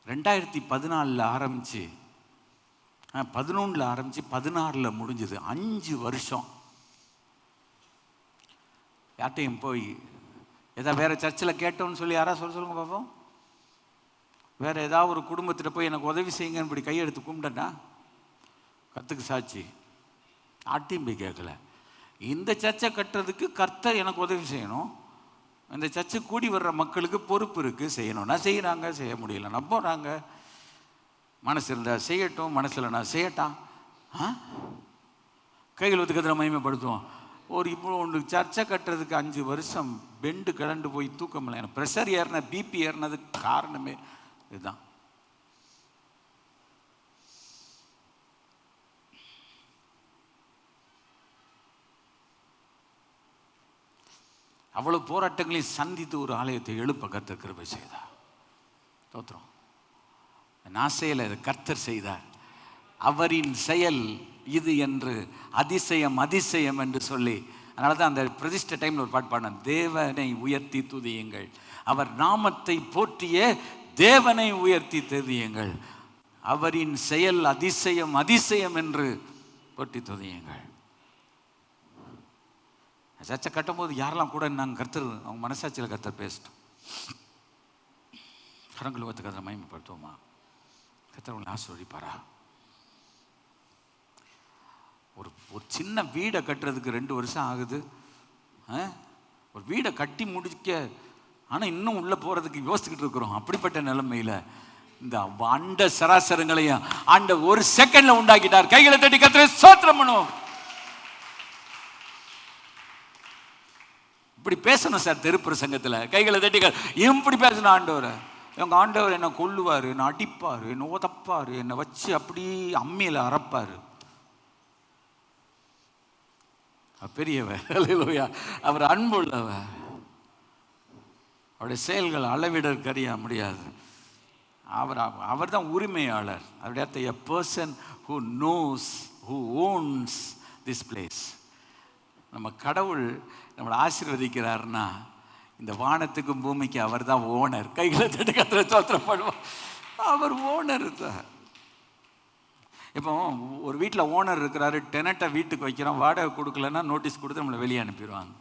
2014 ஆரம்பித்து 11 ஆரம்பித்து 16 முடிஞ்சது. 5 வருஷம். யார்ட்டையும் போய் ஏதாவது வேறு சர்ச்சில் கேட்டோன்னு சொல்லி யாராவது சொல்லுங்க பார்ப்போம். வேறு ஏதாவது ஒரு குடும்பத்தில் போய் எனக்கு உதவி செய்யுங்கன்னு இப்படி கையெடுத்து கும்பிட்டேன்னா கர்த்தருக்கு சாட்சி, ஆட்டையும் போய் கேட்கல. இந்த சர்ச்சை கட்டுறதுக்கு கர்த்தர் எனக்கு உதவி செய்யணும். இந்த சர்ச்சை கூடி வர்ற மக்களுக்கு பொறுப்பு இருக்குது, செய்யணும்னா செய்கிறாங்க, செய்ய முடியல நம்புறாங்க. மனசு இருந்தால் செய்யட்டும், மனசில் நான் செய்யட்டான். கைகள் ஒத்துக்கத்தில் மகிமைப்படுத்துவோம். இப்போ ஒன்று சர்ச்சை கட்டுறதுக்கு 5 வருஷம் பெண்டு கிளண்டு போய் தூக்கம் இல்லை. எனக்கு ப்ரெஷர் ஏறின, பிபி ஏறினதுக்கு காரணமே இதுதான். அவ்வளவு போராட்டங்களையும் சந்தித்து ஒரு ஆலயத்தை எழுப்ப கர்த்தர் கிருபை செய்தார். தோத்திரம். நான் செய்யலை, இது கர்த்தர் செய்தார். அவரின் செயல் இது என்று அதிசயம் அதிசயம் என்று சொல்லி, அதனால தான் அந்த பிரதிஷ்ட டைம்ல ஒரு பாட்டு பாடின, தேவனை உயர்த்தி துதியுங்கள், அவர் நாமத்தை போற்றிய தேவனை உயர்த்தி துதியுங்கள், அவரின் செயல் அதிசயம் அதிசயம் என்று போற்றி துதியுங்கள். சர்ச்சை கட்டும்போது யாரெல்லாம் கூட நாங்கள் கர்த்தர் அவங்க மனசாட்சியில் கர்த்தர் பேசிட்டோம். கரங்கள் வைத்து கர்த்தரை மகிமைப்படுத்துவோமா? கர்த்தர் உங்களை ஆசீர்வதிப்பாரா? ஒரு சின்ன வீடை கட்டுறதுக்கு 2 வருஷம் ஆகுது. ஒரு வீடை கட்டி முடிக்க, ஆனால் இன்னும் உள்ளே போகிறதுக்கு யோசிச்சுக்கிட்டு இருக்கிறோம். அப்படிப்பட்ட நிலைமையில் இந்த அண்ட சராசரங்களையும் ஆண்ட ஒரு செகண்ட்ல உண்டாக்கிட்டார். கைகளை தட்டி கர்த்தரை ஸ்தோத்திரம் பண்ணுவோம். இப்படி பேசணும் சார் தெருப்பிரசங்கத்தில். கைகளை தட்டி இப்படி பேசணும். ஆண்டவரை, எங்கள் ஆண்டவர் என்னை கொல்லுவார், என்னை அடிப்பார், என்னை உதப்பார், என்னை வச்சு அப்படி அம்மியில் அரைப்பார். பெரியவர், அல்லேலூயா. அவர் அன்புள்ளவர். அவருடைய செயல்கள் அளவிடற்கறிய முடியாது. அவர் தான் உரிமையாளர். அவருடைய a person who knows, who owns this place. நம்ம கடவுள் நம்மளை ஆசீர்வதிக்கிறார்னா இந்த வானத்துக்கும் பூமிக்கு அவர் தான் ஓனர். கைகளை தட்டி கர்த்தரை ஸ்தோத்திரம் பண்ணுவோம். அவர் ஓனர் தான். இப்போ ஒரு வீட்டில் ஓனர் இருக்கிறாரு, டெனட்டை வீட்டுக்கு வைக்கிறோம், வாடகை கொடுக்கலன்னா நோட்டீஸ் கொடுத்து நம்மளை வெளியே அனுப்பிடுவாங்க.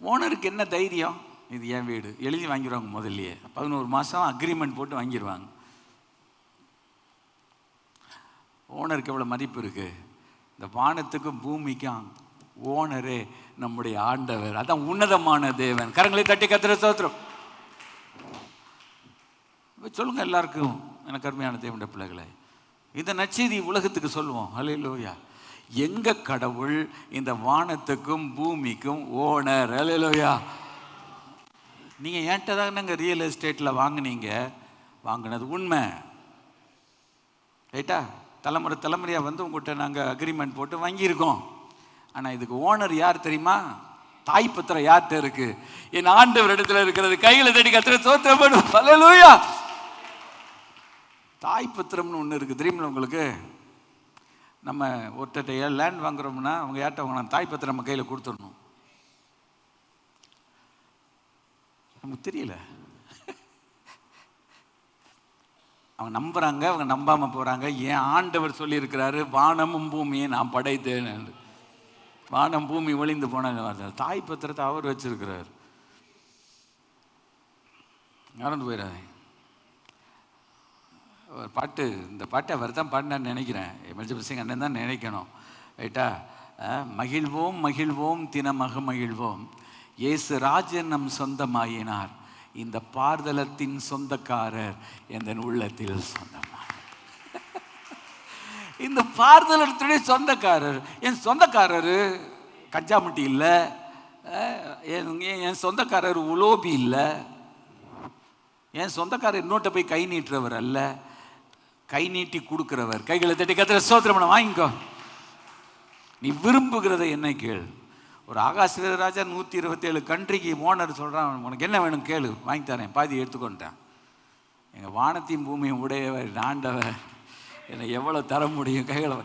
ஓனருக்கு என்ன தைரியம்? இது என் வீடு எழுதி வாங்கிடுவாங்க. முதல்லையே 11 மாதம் அக்ரிமெண்ட் போட்டு வாங்கிடுவாங்க. ஓனருக்கு எவ்வளோ மதிப்பு இருக்குது? இந்த வானத்துக்கும் பூமிக்கும் ஓனரே நம்முடைய ஆண்டவர். அதான் உன்னதமான தேவன். கரங்களை தட்டி கர்த்தரை ஸ்தோத்திரம் சொல்லுங்க எல்லாருக்கும். எனக்கு அருமையான தேவனுடைய பிள்ளைகளை, இந்த நற்செய்தி உலகத்துக்கு சொல்லுவோம். அல்லேலூயா. எங்க கடவுள் இந்த வானத்துக்கும் பூமிக்கும் ஓனர். அல்லேலூயா. நீங்க ஏன்ட்ட தானங்க ரியல் எஸ்டேட்ல வாங்கினது உண்மை, ரைட்டா? தலைமுறை தலைமுறையாக வந்து உங்கள்கிட்ட நாங்கள் அக்ரிமெண்ட் போட்டு வாங்கியிருக்கோம். ஆனால் இதுக்கு ஓனர் யார் தெரியுமா? தாய் பத்திரம் யார்கிட்ட இருக்கு? என் ஆண்டவர் இடத்துல இருக்கிறது. கையில் தட்டி கர்த்தரை ஸ்தோத்திரம் பண்ணுவோம். அல்லேலூயா. தாய் பத்திரம்னு ஒன்று இருக்குது தெரியுமில்ல உங்களுக்கு? நம்ம ஒருத்தட்ட லேண்ட் வாங்குறோம்னா அவங்க யார்கிட்ட வாங்கினா தாய் பத்திரம் நம்ம கையில் கொடுத்துடணும். நமக்கு தெரியல. அவங்க நம்புறாங்க, அவங்க நம்பாமல் போகிறாங்க. ஏன் ஆண்டவர் சொல்லியிருக்கிறாரு, வானமும் பூமியை நான் படைத்தேன். வானம் பூமி ஒளிந்து போன தாய் பத்திரத்தை அவர் வச்சிருக்கிறார். மறந்து போயிடாது. ஒரு பாட்டு, இந்த பாட்டை அவர் தான் பாடினான்னு நினைக்கிறேன். எமர்ஜென்சி சிங் அண்ணன் தான் நினைக்கணும், ரைட்டா? மகிழ்வோம் மகிழ்வோம் தினமாக மகிழ்வோம், இயேசு ராஜன் நம் சொந்தமாயினார், இந்த பார்தலத்தின் சொந்தக்காரர் என் உள்ளத்தில் சொந்தமானார். இந்த பார்தலத்துடைய சொந்தக்காரர் என் சொந்தக்காரர் கஞ்சாமுட்டி இல்லை, என் சொந்தக்காரர் உலோபி இல்லை, என் சொந்தக்காரர் இன்னொட்ட போய் கை நீட்டுறவர் அல்ல, கை நீட்டி கொடுக்கிறவர். கைகளை தட்டி கர்த்தரை ஸ்தோத்திரம் பண்ண வாங்கிக்கோ. நீ விரும்புகிறத என்ன கேள். ஒரு ஆகாஷ் ராஜா 127 கண்ட்ரிக்கு ஓனர் சொல்கிறான், உனக்கு என்ன வேணும் கேளு, வாங்கி தரேன், பாதி எடுத்துக்கொண்டேன். எங்கள் வானத்தையும் பூமியும் உடையவர் ஆண்டவர் என்னை எவ்வளோ தர முடியும்? கைகளை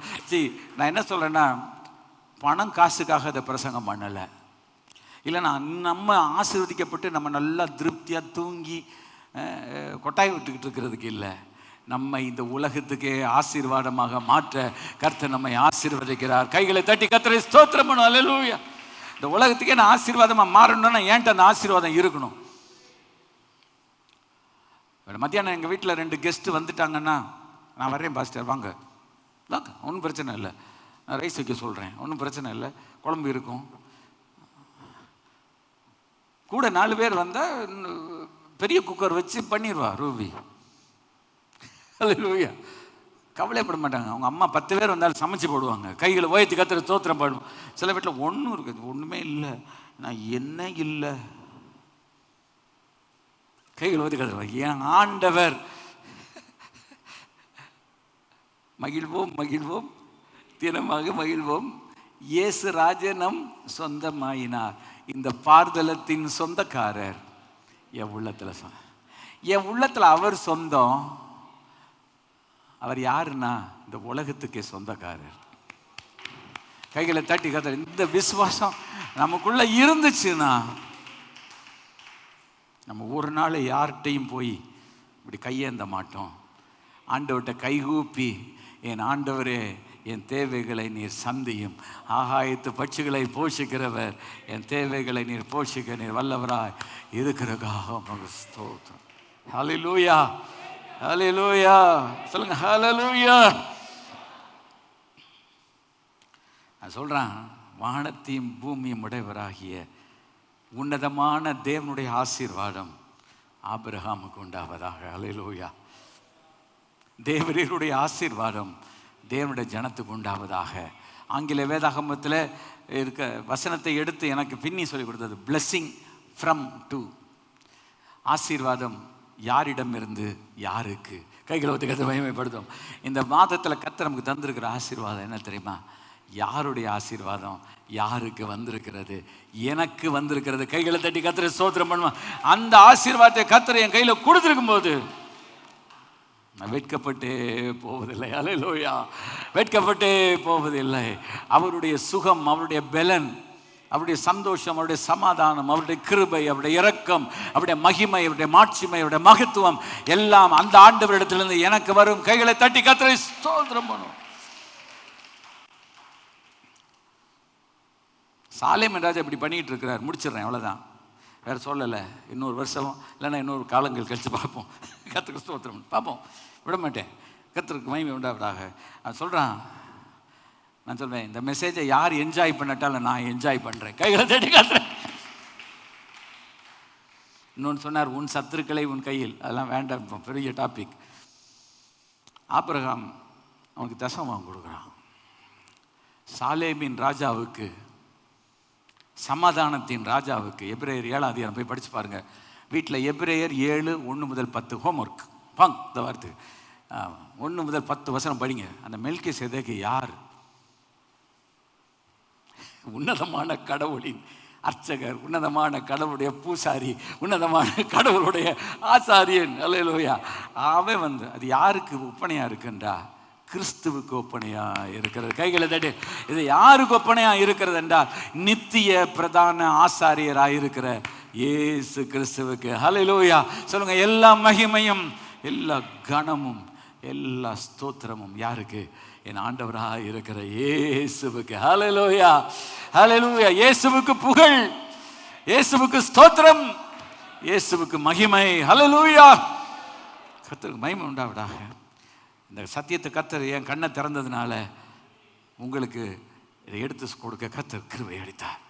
நான் என்ன சொல்கிறேன்னா, பணம் காசுக்காக அதை பிரசங்கம் பண்ணலை. இல்லைனா நம்ம ஆசீர்வதிக்கப்பட்டு நம்ம நல்லா திருப்தியாக தூங்கி கொட்டாய் விட்டுக்கிட்டு இருக்கிறதுக்கு இல்லை. நம்ம இந்த உலகத்துக்கே ஆசீர்வாதமாக மாற்ற கர்த்தர் நம்மை ஆசீர்வதிக்கிறார். கைகளை தட்டி கர்த்தரை ஸ்தோத்திரம் பண்ணுவோம். அல்லேலூயா. இந்த உலகத்துக்கே நான் ஆசீர்வாதமாக மாறணும்னா ஏன்ட்ட அந்த ஆசீர்வாதம் இருக்கணும். மத்தியானம் எங்கள் வீட்டில் 2 கெஸ்ட்டு வந்துட்டாங்கன்னா, நான் வர்றேன் பாஸ்டர் வாங்க, ஒன்றும் பிரச்சனை இல்லை, நான் ரைஸ் வைக்க சொல்கிறேன், ஒன்றும் பிரச்சனை இல்லை, குழம்பு இருக்கும். கூட 4 பேர் வந்தால் பெரிய குக்கர் வச்சு பண்ணிடுவா ரூபி. அல்லேலூயா. கவலைப்பட மாட்டாங்க. அவங்க அம்மா 10 பேர் வந்தாலும் சமைச்சு போடுவாங்க. கைகளை உயர்த்தி கத்துற ஸ்தோத்திரம் பாடுவோம். சில வீட்டில் ஒன்றும் இருக்குது, ஒன்றுமே இல்லை, நான் என்ன இல்லை, கைகளை உயர்த்தி கத்துருவாங்க. என் ஆண்டவர். மகிழ்வோம் மகிழ்வோம் தினமாக மகிழ்வோம், இயேசு ராஜனம் சொந்தமாயினார். இந்த பார்தலத்தின் சொந்தக்காரர் என் உள்ளத்தில், என் உள்ளத்தில் அவர் சொந்தம். அவர் யாருன்னா இந்த உலகத்துக்கே சொந்தக்காரர். கைகளை தட்டி கத்த. இந்த விசுவாசம் நமக்குள்ள இருந்துச்சுன்னா நம்ம ஒரு நாள் யார்கிட்டையும் போய் இப்படி கையேந்த மாட்டோம். ஆண்டவர்கிட்ட கைகூப்பி, என் ஆண்டவரே என் தேவைகளை நீர் சந்தியும், ஆகாயத்து பட்சிகளை போஷிக்கிறவர், என் தேவைகளை நீர் போஷிக்க நீர் வல்லவராய் இருக்கிறக்காக ஸ்தோத்திரம். ஹல்லேலூயா ஹல்லேலூயா சொல்லுங்க, ஹல்லேலூயா. நான் சொல்றேன், வானத்தையும் பூமியும் உடையவராகிய உன்னதமான தேவனுடைய ஆசீர்வாதம் ஆபிரகாமுக்கு உண்டாவதாக. ஹல்லேலூயா. தேவரீருடைய ஆசீர்வாதம் தேவனுடைய ஜனத்துக்கு உண்டாவதாக. ஆங்கில வேதாகமத்தில் இருக்க வசனத்தை எடுத்து எனக்கு பின்னி சொல்லி கொடுத்தது, பிளெஸ்ஸிங் ஃப்ரம் டு. ஆசீர்வாதம் யாரிடமிருந்து யாருக்கு? கைகளை ஒத்து கத்தை மகிமைப்படுத்தும். இந்த மாதத்தில் கர்த்தர் நமக்கு தந்திருக்கிற ஆசீர்வாதம் என்ன தெரியுமா? யாருடைய ஆசீர்வாதம் யாருக்கு வந்திருக்கிறது? எனக்கு வந்திருக்கிறது. கைகளை தட்டி கர்த்தரை ஸ்தோத்திரம் பண்ணுவான். அந்த ஆசீர்வாதத்தை கர்த்தர் என் கையில் கொடுத்துருக்கும் போது நான் வெட்கப்பட்டே போவதில்லை. ஹல்லேலூயா. வெட்கப்பட்டே போவதில்லை. அவருடைய சுகம், அவருடைய பலன், அவருடைய சந்தோஷம், அவருடைய சமாதானம், அவருடைய கிருபை, அவருடைய இரக்கம், அவருடைய மகிமை, அவருடைய மாட்சிமை, அவருடைய மகத்துவம் எல்லாம் அந்த ஆண்டவரிடத்திலிருந்து எனக்கு வரும். கைகளை தட்டி கர்த்தரை ஸ்தோத்திரம் பண்ணுவோம். சாலேமன் ராஜா இப்படி பண்ணிட்டு இருக்கிறார். முடிச்சிடுறேன், அவ்வளோதான், வேற சொல்லலை. இன்னொரு வருஷம் இல்லைன்னா இன்னொரு காலங்கள் கழிச்சு பார்ப்போம். கர்த்தருக்கு ஸ்தோத்திரம் பார்ப்போம், விட மாட்டேன். கர்த்தருக்கு மகிமை உண்டாவதாக. நான் சொல்கிறான், நான் சொல்வேன், இந்த மெசேஜை யார் என்ஜாய் பண்ணட்டாலும் நான் என்ஜாய் பண்ணுறேன். கைகளை தட்டி கர்த்தர். இன்னொன்று சொன்னார், உன் சத்துருக்களை உன் கையில். அதெல்லாம் வேண்டாம், பெரிய டாபிக். ஆபிரகாம் அவனுக்கு தசமம் கொடுக்குறான். சாலேமின் ராஜாவுக்கு, சமாதானத்தின் ராஜாவுக்கு. எபிரேயர் 7ஆம் அதிகாரம் போய் படிச்சு பாருங்க. வீட்டில் எபிரேயர் 7:1-10 ஹோம்ஒர்க் பாங். இந்த வார்த்தை 1-10 வசனம் படிங்க. அந்த மெல்கிசேதேக்கு யார்? உன்னதமான கடவுளின் அர்ச்சகர், உன்னதமான கடவுளுடைய பூசாரி, உன்னதமான கடவுளுடைய ஆசாரியன். அல்லேலூயா. அவன் அது யாருக்கு ஒப்பனையா இருக்குன்றா? கிறிஸ்துவுக்கு ஒப்பனையா இருக்கிறது. கைகளை தட்டி. இது யாருக்கு ஒப்பனையா இருக்கிறது என்றால் நித்திய பிரதான ஆசாரியராக இருக்கிற இயேசு கிறிஸ்துவுக்கு. ஹல்லேலூயா சொல்லுங்க. எல்லா மகிமையும், எல்லா கனமும், எல்லா ஸ்தோத்திரமும் யாருக்கு? என் ஆண்டவராக இருக்கிற இயேசுவுக்கு. ஹல்லேலூயா ஹல்லேலூயா. இயேசுவுக்கு புகழ், இயேசுவுக்கு ஸ்தோத்திரம், இயேசுவுக்கு மகிமை. ஹல்லேலூயா. கர்த்தருக்கு மகிமை உண்டாவதாக. இந்த சத்தியத்தை கர்த்தர் என் கண்ணை திறந்ததுனால உங்களுக்கு இதை எடுத்து கொடுக்க கர்த்தர் கிருபை அளித்தார்.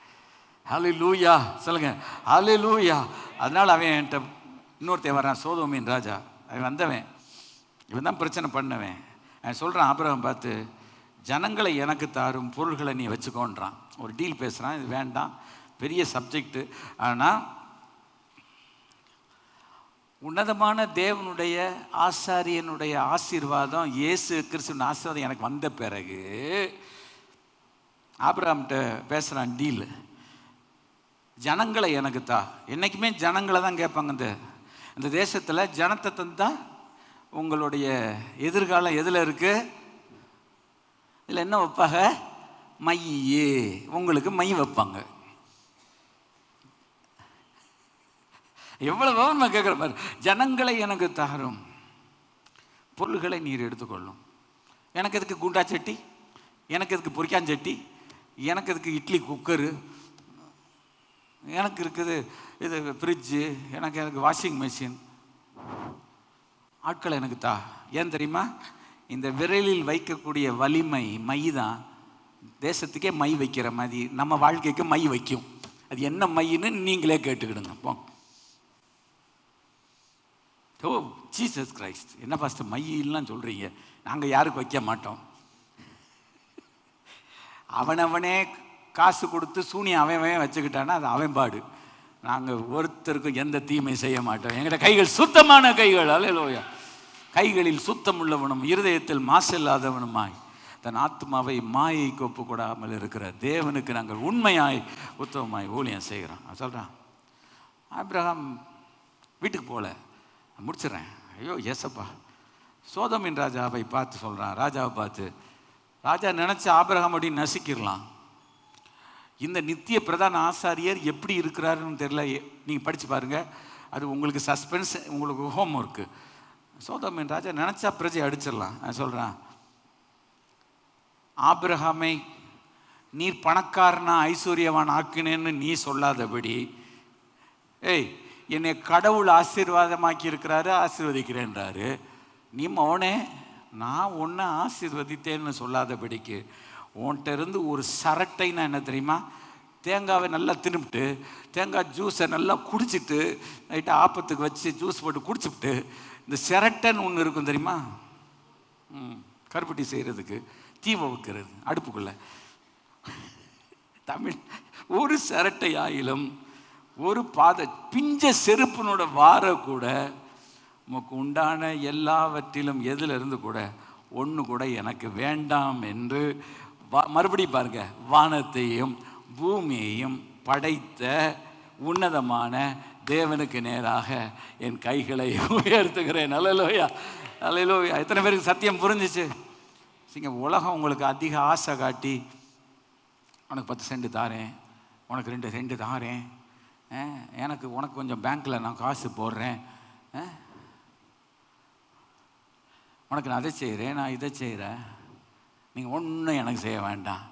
ஹல்லேலூயா சொல்லுங்க, ஹல்லேலூயா. அதனால் அவன் என்கிட்ட இன்னொருத்தன் வரான், சோதோமின் ராஜா. அவன் வந்தவன், இவன் தான் பிரச்சனை பண்ணவன். அவன் சொல்கிறான், ஆபிரகாம் பார்த்து, ஜனங்களை எனக்கு தாரும், பொருள்களை நீ வச்சுக்கோன்றான். ஒரு டீல் பேசுகிறான். இது வேண்டாம், பெரிய சப்ஜெக்டு. ஆனால் உன்னதமான தேவனுடைய ஆசாரியனுடைய ஆசீர்வாதம், இயேசு கிறிஸ்துவின் ஆசீர்வாதம் எனக்கு வந்த பிறகு ஆபிரகாம்கிட்ட பேசுகிறான் டீல். ஜனங்களை எனக்கு தா. என்றைக்குமே ஜனங்களை தான் கேட்பாங்க. இந்த தேசத்தில் ஜனத்தை தந்தா உங்களுடைய எதிர்காலம் எதில் இருக்குது? இதில் என்ன வைப்பாங்க? மையே. உங்களுக்கு மை வைப்பாங்க. எவ்வளவு கவனமாக கேட்குற பாரு. ஜனங்களை எனக்கு தாரும், பொருள்களை நீர் எடுத்துக்கொள்ளும். எனக்கு எதுக்கு குண்டா சட்டி, எனக்கு எதுக்கு பொரிக்காஞ்சட்டி, எனக்கு எதுக்கு இட்லி குக்கரு, எனக்கு இருக்குது இது ஃப்ரிட்ஜு, எனக்கு வாஷிங் மிஷின். ஆட்களை எனக்கு தா. ஏன் தெரியுமா? இந்த விரலில் வைக்கக்கூடிய வலிமை மை தான் தேசத்துக்கே மை வைக்கிற மாதிரி நம்ம வாழ்க்கைக்கு மை வைக்கும். அது என்ன மைன்னு நீங்களே கேட்டுக்கிடுங்க. போ ஓ ஜீசஸ் கிரைஸ்ட், என்ன பாஸ்டர் மையெல்லாம் சொல்கிறீங்க? நாங்கள் யாருக்கு வைக்க மாட்டோம். அவனவனே காசு கொடுத்து சூனியம் அவன் வச்சுக்கிட்டான்னா அது அவன் பாடு. நாங்கள் ஒருத்தருக்கும் எந்த தீமை செய்ய மாட்டோம். எங்கள்ட கைகள் சுத்தமான கைகள். அல்லேலூயா. கைகளில் சுத்தம் உள்ளவனும் இருதயத்தில் மாசில்லாதவனுமாய் தன் ஆத்மாவை மாயைக்கு ஒப்பு கொடாமல் இருக்கிற தேவனுக்கு நாங்கள் உண்மையாய் உத்தமமாய் ஊழியம் செய்கிறோம். சொல்கிறான் ஆபிரகாம் வீட்டுக்கு போகல. முடிச்சிடறேன். ஐயோ ஏசப்பா, சோதோமின் ராஜாவை பார்த்து சொல்கிறான். ராஜாவை பார்த்து, ராஜா நினச்ச ஆபிரகாம் அப்படின்னு நசிக்கிடலாம். இந்த நித்திய பிரதான ஆசாரியர் எப்படி இருக்கிறாருன்னு தெரியல. நீங்கள் படித்து பாருங்கள், அது உங்களுக்கு சஸ்பென்ஸ், உங்களுக்கு ஹோம் ஒர்க்கு. சோதோமின் ராஜா நினச்சா பிரஜை அடிச்சிடலாம். நான் சொல்கிறேன், ஆபிரகாமை நீர் பணக்காரனா ஐஸ்வர்யவான் ஆக்கினேன்னு நீ சொல்லாதபடி, ஏய் என்னை கடவுள் ஆசீர்வாதமாக்கி இருக்கிறாரு, ஆசீர்வதிக்கிறேன்றாரு. நீ மோனே நான் ஒன்று ஆசீர்வதித்தேன்னு சொல்லாதபடிக்கு உன்கிட்ட இருந்து ஒரு சரட்டைன்னா என்ன தெரியுமா? தேங்காவை நல்லா தின்னுபிட்டு தேங்காய் ஜூஸை நல்லா குடிச்சிட்டு நைட்டு ஆப்பத்துக்கு வச்சு ஜூஸ் போட்டு குடிச்சுட்டு இந்த சிரட்டைன்னு ஒன்று இருக்கும் தெரியுமா? கருப்பட்டி செய்கிறதுக்கு தீவை வைக்கிறது அடுப்புக்குள்ளே. தமிழ் ஒரு சிரட்டை ஆயிலும் ஒரு பிஞ்ச செருப்பினோட வார கூட உமக்கு உண்டான எல்லாவற்றிலும் எதிலிருந்து கூட ஒன்று கூட எனக்கு வேண்டாம் என்று மறுபடியும் பாருங்க, வானத்தையும் பூமியையும் படைத்த உன்னதமான தேவனுக்கு நேராக என் கைகளை உயர்த்துகிறேன். அல்லேலூயா, அல்லேலூயா. எத்தனை பேருக்கு சத்தியம் புரிஞ்சிச்சு? உலகம் உங்களுக்கு அதிக ஆசை காட்டி, உனக்கு 10 சென்ட் தாரேன், உனக்கு 2 சென்ட் தாரேன், உனக்கு கொஞ்சம் பேங்க்கில் நான் காசு போடுறேன், உனக்கு நான் அதை செய்கிறேன், நான் இதை செய்கிறேன், நீங்கள் ஒன்றும் எனக்கு செய்ய வேண்டாம்.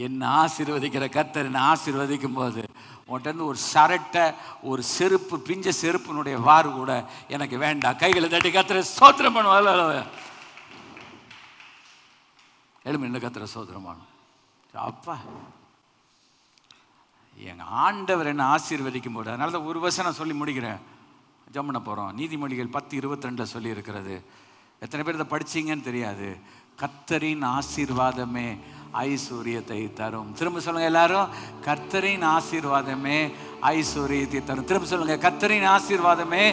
என்ன ஆசீர்வதிக்கிற கர்த்தர் என்னை ஆசீர்வதிக்கும் போது உன்கிட்ட ஒரு சரட்டை, ஒரு செருப்பு, பிஞ்ச செருப்பினுடைய வாறு கூட எனக்கு வேண்டாம். கைகளை தட்டி கர்த்தரை ஸ்தோத்திரம் பண்ணுவாங்க. எழுமி என்ன கர்த்தரை ஸ்தோத்திரம் பண்ணும். அப்பா, எங்கள் ஆண்டவர் என்ன ஆசீர்வதிக்கும் போது, அதனால தான் ஒரு வசனம் சொல்லி முடிக்கிறேன், ஜெபம் பண்ண போகிறோம். நீதிமொழிகள் 10:22 சொல்லி இருக்கிறது. எத்தனை பேர் இதை படிச்சீங்கன்னு தெரியாது. கர்த்தரின் ஆசீர்வாதமே ஐஸ்வர்யத்தை தரும். திரும்ப சொல்லுங்க எல்லாரும், கர்த்தரின் ஆசீர்வாதமே ஐஸ்வர்யத்தை தரும். திரும்ப சொல்லுங்க, கர்த்தரின் ஆசீர்வாதமே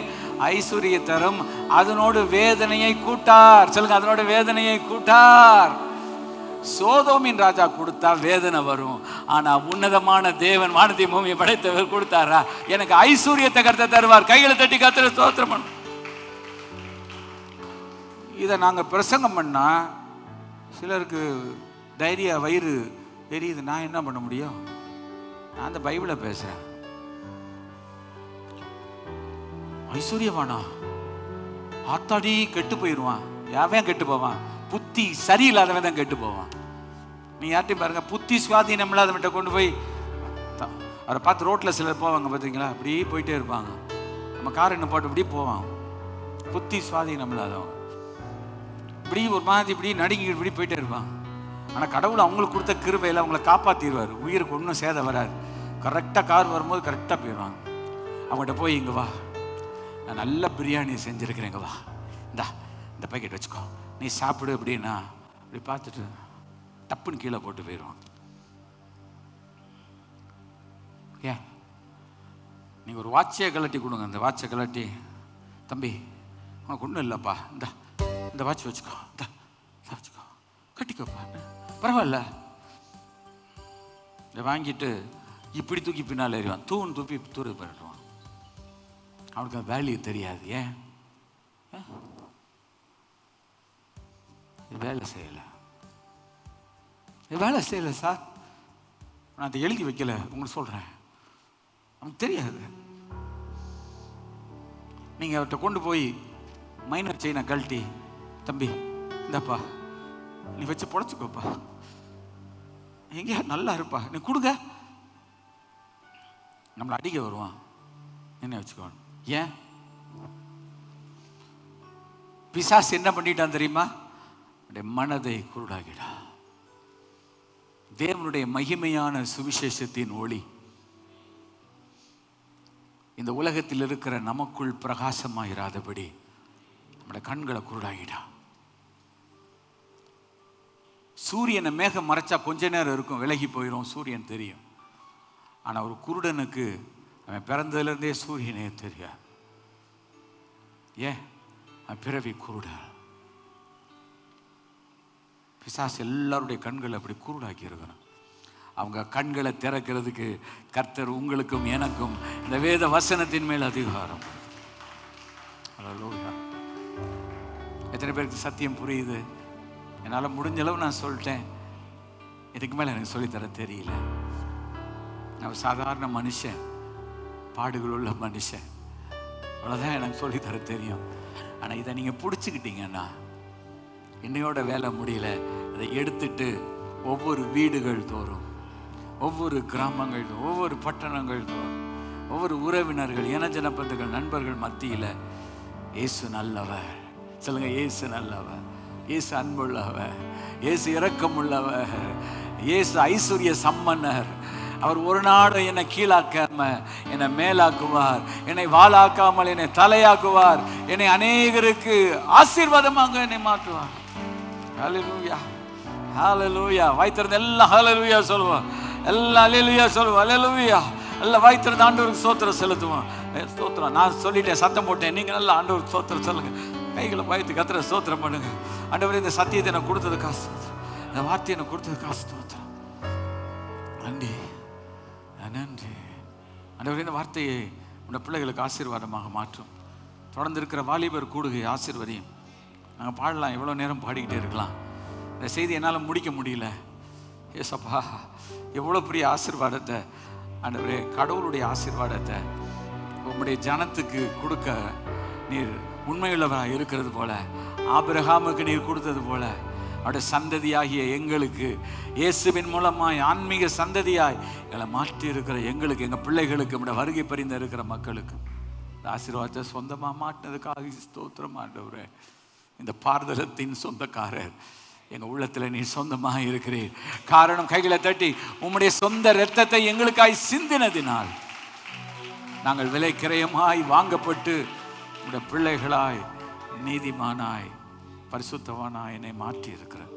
ஐஸ்வர்யத்தை தரும், அதனோடு வேதனையை கூட்டார். சொல்லுங்க, அதனோடு வேதனையை கூட்டார். சோதோமின் ராஜா கொடுத்தா வேதனை வரும், ஆனா உன்னதமான தேவன் வானத்தை பூமியை படைத்தவர் கொடுத்தாரா, எனக்கு ஐஸ்வர்யத்தை கர்த்தர் தருவார். கைகளை தட்டி கர்த்தரை ஸ்தோத்திரம் பண்ணு. இதை நாங்கள் பிரசங்கம் பண்ணா சிலருக்கு தைரிய வயிறு தெரியுது. நான் என்ன பண்ண முடியும்? நான் அந்த பைபிளை பேசுறேன். ஐஸ்வர்யவானா ஆத்தாடி கெட்டு போயிடுவான். யாவையும் கெட்டு போவான்? புத்தி சரியில்லாதவன் தான் கெட்டு போவான். நீ யார்ட்டையும் பாருங்க, புத்தி சுவாதீனம் இல்லாதவன்கிட்ட கொண்டு போய் அவரை பார்த்து ரோட்டில் சிலர் போவாங்க பார்த்தீங்களா, அப்படியே போயிட்டே இருப்பாங்க. நம்ம கார் என்ன போட்டு இப்படி போவான். புத்தி சுவாதீனம் இல்லாதவங்க இப்படி ஒரு மாதிரி இப்படி நடுங்கி இப்படி போயிட்டே இருப்பாங்க. ஆனால் கடவுள் அவங்களுக்கு கொடுத்த கிருபையில் அவங்கள காப்பாற்றிடுவார். உயிருக்கு ஒன்றும் சேதம் வராது. கரெக்டாக கார் வரும்போது கரெக்டாக போயிடுவாங்க. அவங்கள்ட்ட போய், இங்கே வா, நான் நல்ல பிரியாணி செஞ்சுருக்கிறேன், இங்கே வா, இந்த பேக்கெட் வச்சுக்கோ, நீ சாப்பிடு அப்படின்னா அப்படி பார்த்துட்டு டப்புன்னு கீழே போட்டு போயிடுவான். ஏன் நீங்கள் ஒரு வாட்சையை கலட்டி கொடுங்க. அந்த வாட்சை கலட்டி, தம்பி உனக்கு ஒன்றும் இல்லைப்பா, இந்த வாட்ச் வச்சுக்கோ, வச்சுக்கோ, கட்டிக்கோப்பா, பரவாயில்ல. இதை வாங்கிட்டு இப்படி தூக்கி பின்னால் ஏறிவான். தூக்கி தூரத்து பண்ணிடுவான். அவனுக்கு அந்த வேல்யூ தெரியாது. ஏன்? வேலை செய்யலை, வேலை செய்யலை சார், நான் அதை எழுதி வைக்கல, உங்களுக்கு சொல்கிறேன். அவனுக்கு தெரியாது. நீங்கள் அவர்கிட்ட கொண்டு போய் மைனர் செயினை கழட்டி, தம்பி இந்தாப்பா நீ வச்சு பொழைச்சிக்கோப்பா, எங்கேயா நல்லா இருப்பா, நீ கொடுங்க, நம்மளை அடிக்க வருவான். என்ன வச்சுக்கோ. ஏன்? பிசாசு என்ன பண்ணிட்டான் தெரியுமா? மனதை குருடாகிடா. தேவனுடைய மகிமையான சுவிசேஷத்தின் ஒளி இந்த உலகத்தில் இருக்கிற நமக்குள் பிரகாசமாயிராதபடி நம்முடைய கண்களை குருடாகிடா. சூரியனை மேகம் மறைச்சா கொஞ்ச நேரம் இருக்கும், விலகி போயிடும், சூரியன் தெரியும். ஆனால் ஒரு குருடனுக்கு அவன் பிறந்ததுலேருந்தே சூரியனே தெரியாது. ஏன்? அவன் பிறவி குருடன். பிசாசு எல்லாருடைய கண்களை அப்படி குருடாக்கி இருக்கிறான். அவங்க கண்களை திறக்கிறதுக்கு கர்த்தர் உங்களுக்கும் எனக்கும் இந்த வேத வசனத்தின் மேல் அதிகாரம். எத்தனை பேருக்கு சத்தியம் புரியுது? என்னால் முடிஞ்ச அளவு நான் சொல்லிட்டேன். இதுக்கு மேலே எனக்கு சொல்லித்தர தெரியல. நான் சாதாரண மனுஷன், பாடுகள் உள்ள மனுஷன், அவ்வளோதான் எனக்கு சொல்லித்தர தெரியும். ஆனால் இதை நீங்கள் பிடிச்சிக்கிட்டீங்கன்னா இன்னையோட வேலை முடியல. அதை எடுத்துட்டு ஒவ்வொரு வீடுகள் தோறும், ஒவ்வொரு கிராமங்கள், ஒவ்வொரு பட்டணங்கள் தோறும், ஒவ்வொரு உறவினர்கள், இனஜனபந்துகள், நண்பர்கள் மத்தியில் இயேசு நல்லவர் சொல்லுங்க. இயேசு நல்லவர், இயேசு அன்புள்ளவர், இயேசு இரக்கமுள்ளவர், இயேசு ஐஸ்வர்ய சம்பன்னர். அவர் ஒரு நாடு என்னை கீழாக்காம என்னை மேலாக்குவார், என்னை வாளாக்காமல் என்னை தலையாக்குவார், என்னை அநேகருக்கு ஆசீர்வாதமாக என்னை மாற்றுவார். ஹல்லேலூயா, ஹல்லேலூயா. வாய்த்திருந்த எல்லாம் ஹல்லேலூயா சொல்லுவோம், எல்லாம் ஹல்லேலூயா சொல்லுவோம். ஹல்லேலூயா. எல்லாம் வாய்த்திருந்த ஆண்டவருக்கு ஸ்தோத்திரம் செலுத்துவோம். ஸ்தோத்திரம். நான் சொல்லிட்டேன், சத்தம் போட்டேன், நீங்கள் நல்லா ஆண்டவருக்கு ஸ்தோத்திரம் சொல்லுங்க. கைகளை வாய்த்து கர்த்தரை ஸ்தோத்திரம் பண்ணுங்க. ஆண்டவரே, இந்த சத்தியத்தை எனக்கு கொடுத்ததுக்காக ஸ்தோத்திரம், இந்த வார்த்தையை எனக்கு கொடுத்ததுக்காக ஸ்தோத்திரம். நன்றி, நன்றி ஆண்டவரே. இந்த வார்த்தையை உடைய பிள்ளைகளுக்கு ஆசீர்வாதமாக மாற்றும். தொடர்ந்து இருக்கிற வாலிபர் கூடுகை ஆசீர்வதியும். நாங்கள் பாடலாம், எவ்வளோ நேரம் பாடிக்கிட்டே இருக்கலாம். இந்த செய்தி என்னால் முடிக்க முடியல. ஏசப்பா, எவ்வளோ பெரிய ஆசீர்வாதத்தை ஆண்டவரே, கடவுளுடைய ஆசீர்வாதத்தை உங்களுடைய ஜனத்துக்கு கொடுக்க நீர் உண்மையுள்ளவராக இருக்கிறது போல, ஆபிரகாமுக்கு நீர் கொடுத்தது போல, அவருடைய சந்ததியாகிய எங்களுக்கு இயேசுவின் மூலமாய் ஆன்மீக சந்ததியாய் எங்களை மாற்றி இருக்கிற எங்களுக்கு, எங்கள் பிள்ளைகளுக்கு, நம்முடைய வருகை பரிந்து இருக்கிற மக்களுக்கு இந்த ஆசீர்வாதத்தை சொந்தமாக மாட்டினதுக்காக ஸ்தோத்திரம் ஆண்டவரே. இந்த பார்தலத்தின் சொந்தக்காரர் எங்கள் உள்ளத்தில் நீ சொந்தமாக இருக்கிறீர். காரணம், கைகளை தட்டி உம்முடைய சொந்த இரத்தத்தை எங்களுக்காய் சிந்தினதினால் நாங்கள் விலை கிரயமாய் வாங்கப்பட்டு உம்முடைய பிள்ளைகளாய், நீதிமானாய், பரிசுத்தவானாய் என்னை மாற்றி இருக்கிறேன்.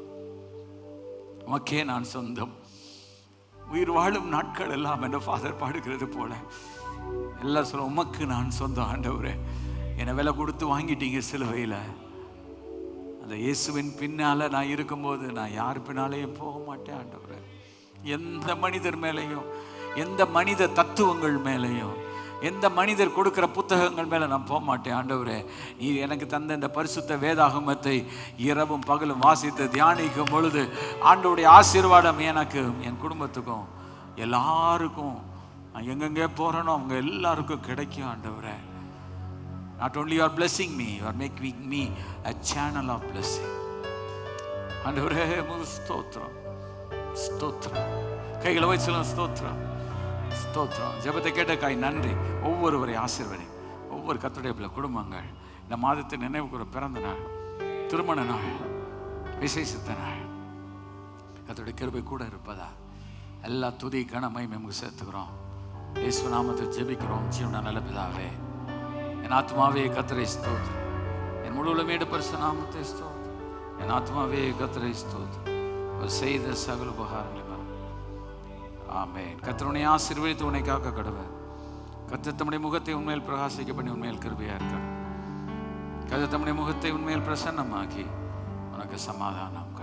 உமக்கே நான் சொந்தம். உயிர் வாழும் நாட்கள் எல்லாம் என்ற ஃபாதர் பாடுகிறது போல எல்லாம் சொல்ல, உமக்கு நான் சொந்தம் ஆண்டவரே. என்னை விலை கொடுத்து வாங்கிட்டீங்க சிலுவையில். அந்த இயேசுவின் பின்னால் நான் இருக்கும்போது நான் யார் பின்னாலேயும் போக மாட்டேன் ஆண்டவரே. எந்த மனிதர் மேலேயும், எந்த மனித தத்துவங்கள் மேலேயும், எந்த மனிதர் கொடுக்கிற புத்தகங்கள் மேலே நான் போக மாட்டேன் ஆண்டவரே. நீ எனக்கு தந்த இந்த பரிசுத்த வேதாகமத்தை இரவும் பகலும் வாசித்து தியானிக்கும் பொழுது ஆண்டவருடைய ஆசீர்வாதம் எனக்கு, என் குடும்பத்துக்கும், எல்லாருக்கும், நான் எங்கெங்கே போகிறேனோ அவங்க எல்லாருக்கும் கிடைக்கும் ஆண்டவரே. Not only you are blessing me, you are making me a channel of blessing. ஆண்டவரே, ஸ்தோத்திரம், ஸ்தோத்திரம். கைகளை வச்சு சொல்லுங்க, ஸ்தோத்திரம், ஸ்தோத்திரம். ஜெபத்தை கேட்டக்காய் நன்றி. ஒவ்வொருவரை ஆசீர்வதி. ஒவ்வொரு கர்த்தருடைய பிள்ளை குடும்பங்கள் இந்த மாதத்தை நினைவுக்கு ஒரு பிறந்த நாள், திருமண நாள், விசேஷத்த நாள், கர்த்தருடைய கிருபை கூட இருப்பதா எல்லா துதி கனமை நமக்கு சேர்த்துக்கிறோம். இயேசு நாமத்தை ஜெபிக்கிறோம் ஜீவன நல்ல பிதாவே. என் ஆத்மாவே கர்த்தரை ஸ்தோத்திரம், என் முழு உள்ளமேடு பரிசுத்த நாமத்தை ஸ்தோத்திரம். என் ஆத்மாவே கர்த்தரை ஸ்தோத்திரம், அவர் செய்த சகல உபகாரங்களை மறந்து. ஆமென். கர்த்தர் உன்னை ஆசீர்வதித்து உன்னை காக்க கடவுள். கர்த்தர் தம்முடைய முகத்தை உண்மையில் பிரகாசிக்க பண்ணி உண்மையில் கிருபையா இருக்கணும். கர்த்தர் தம்முடைய முகத்தை உண்மையில் பிரசன்னமாக்கி உனக்கு சமாதானம்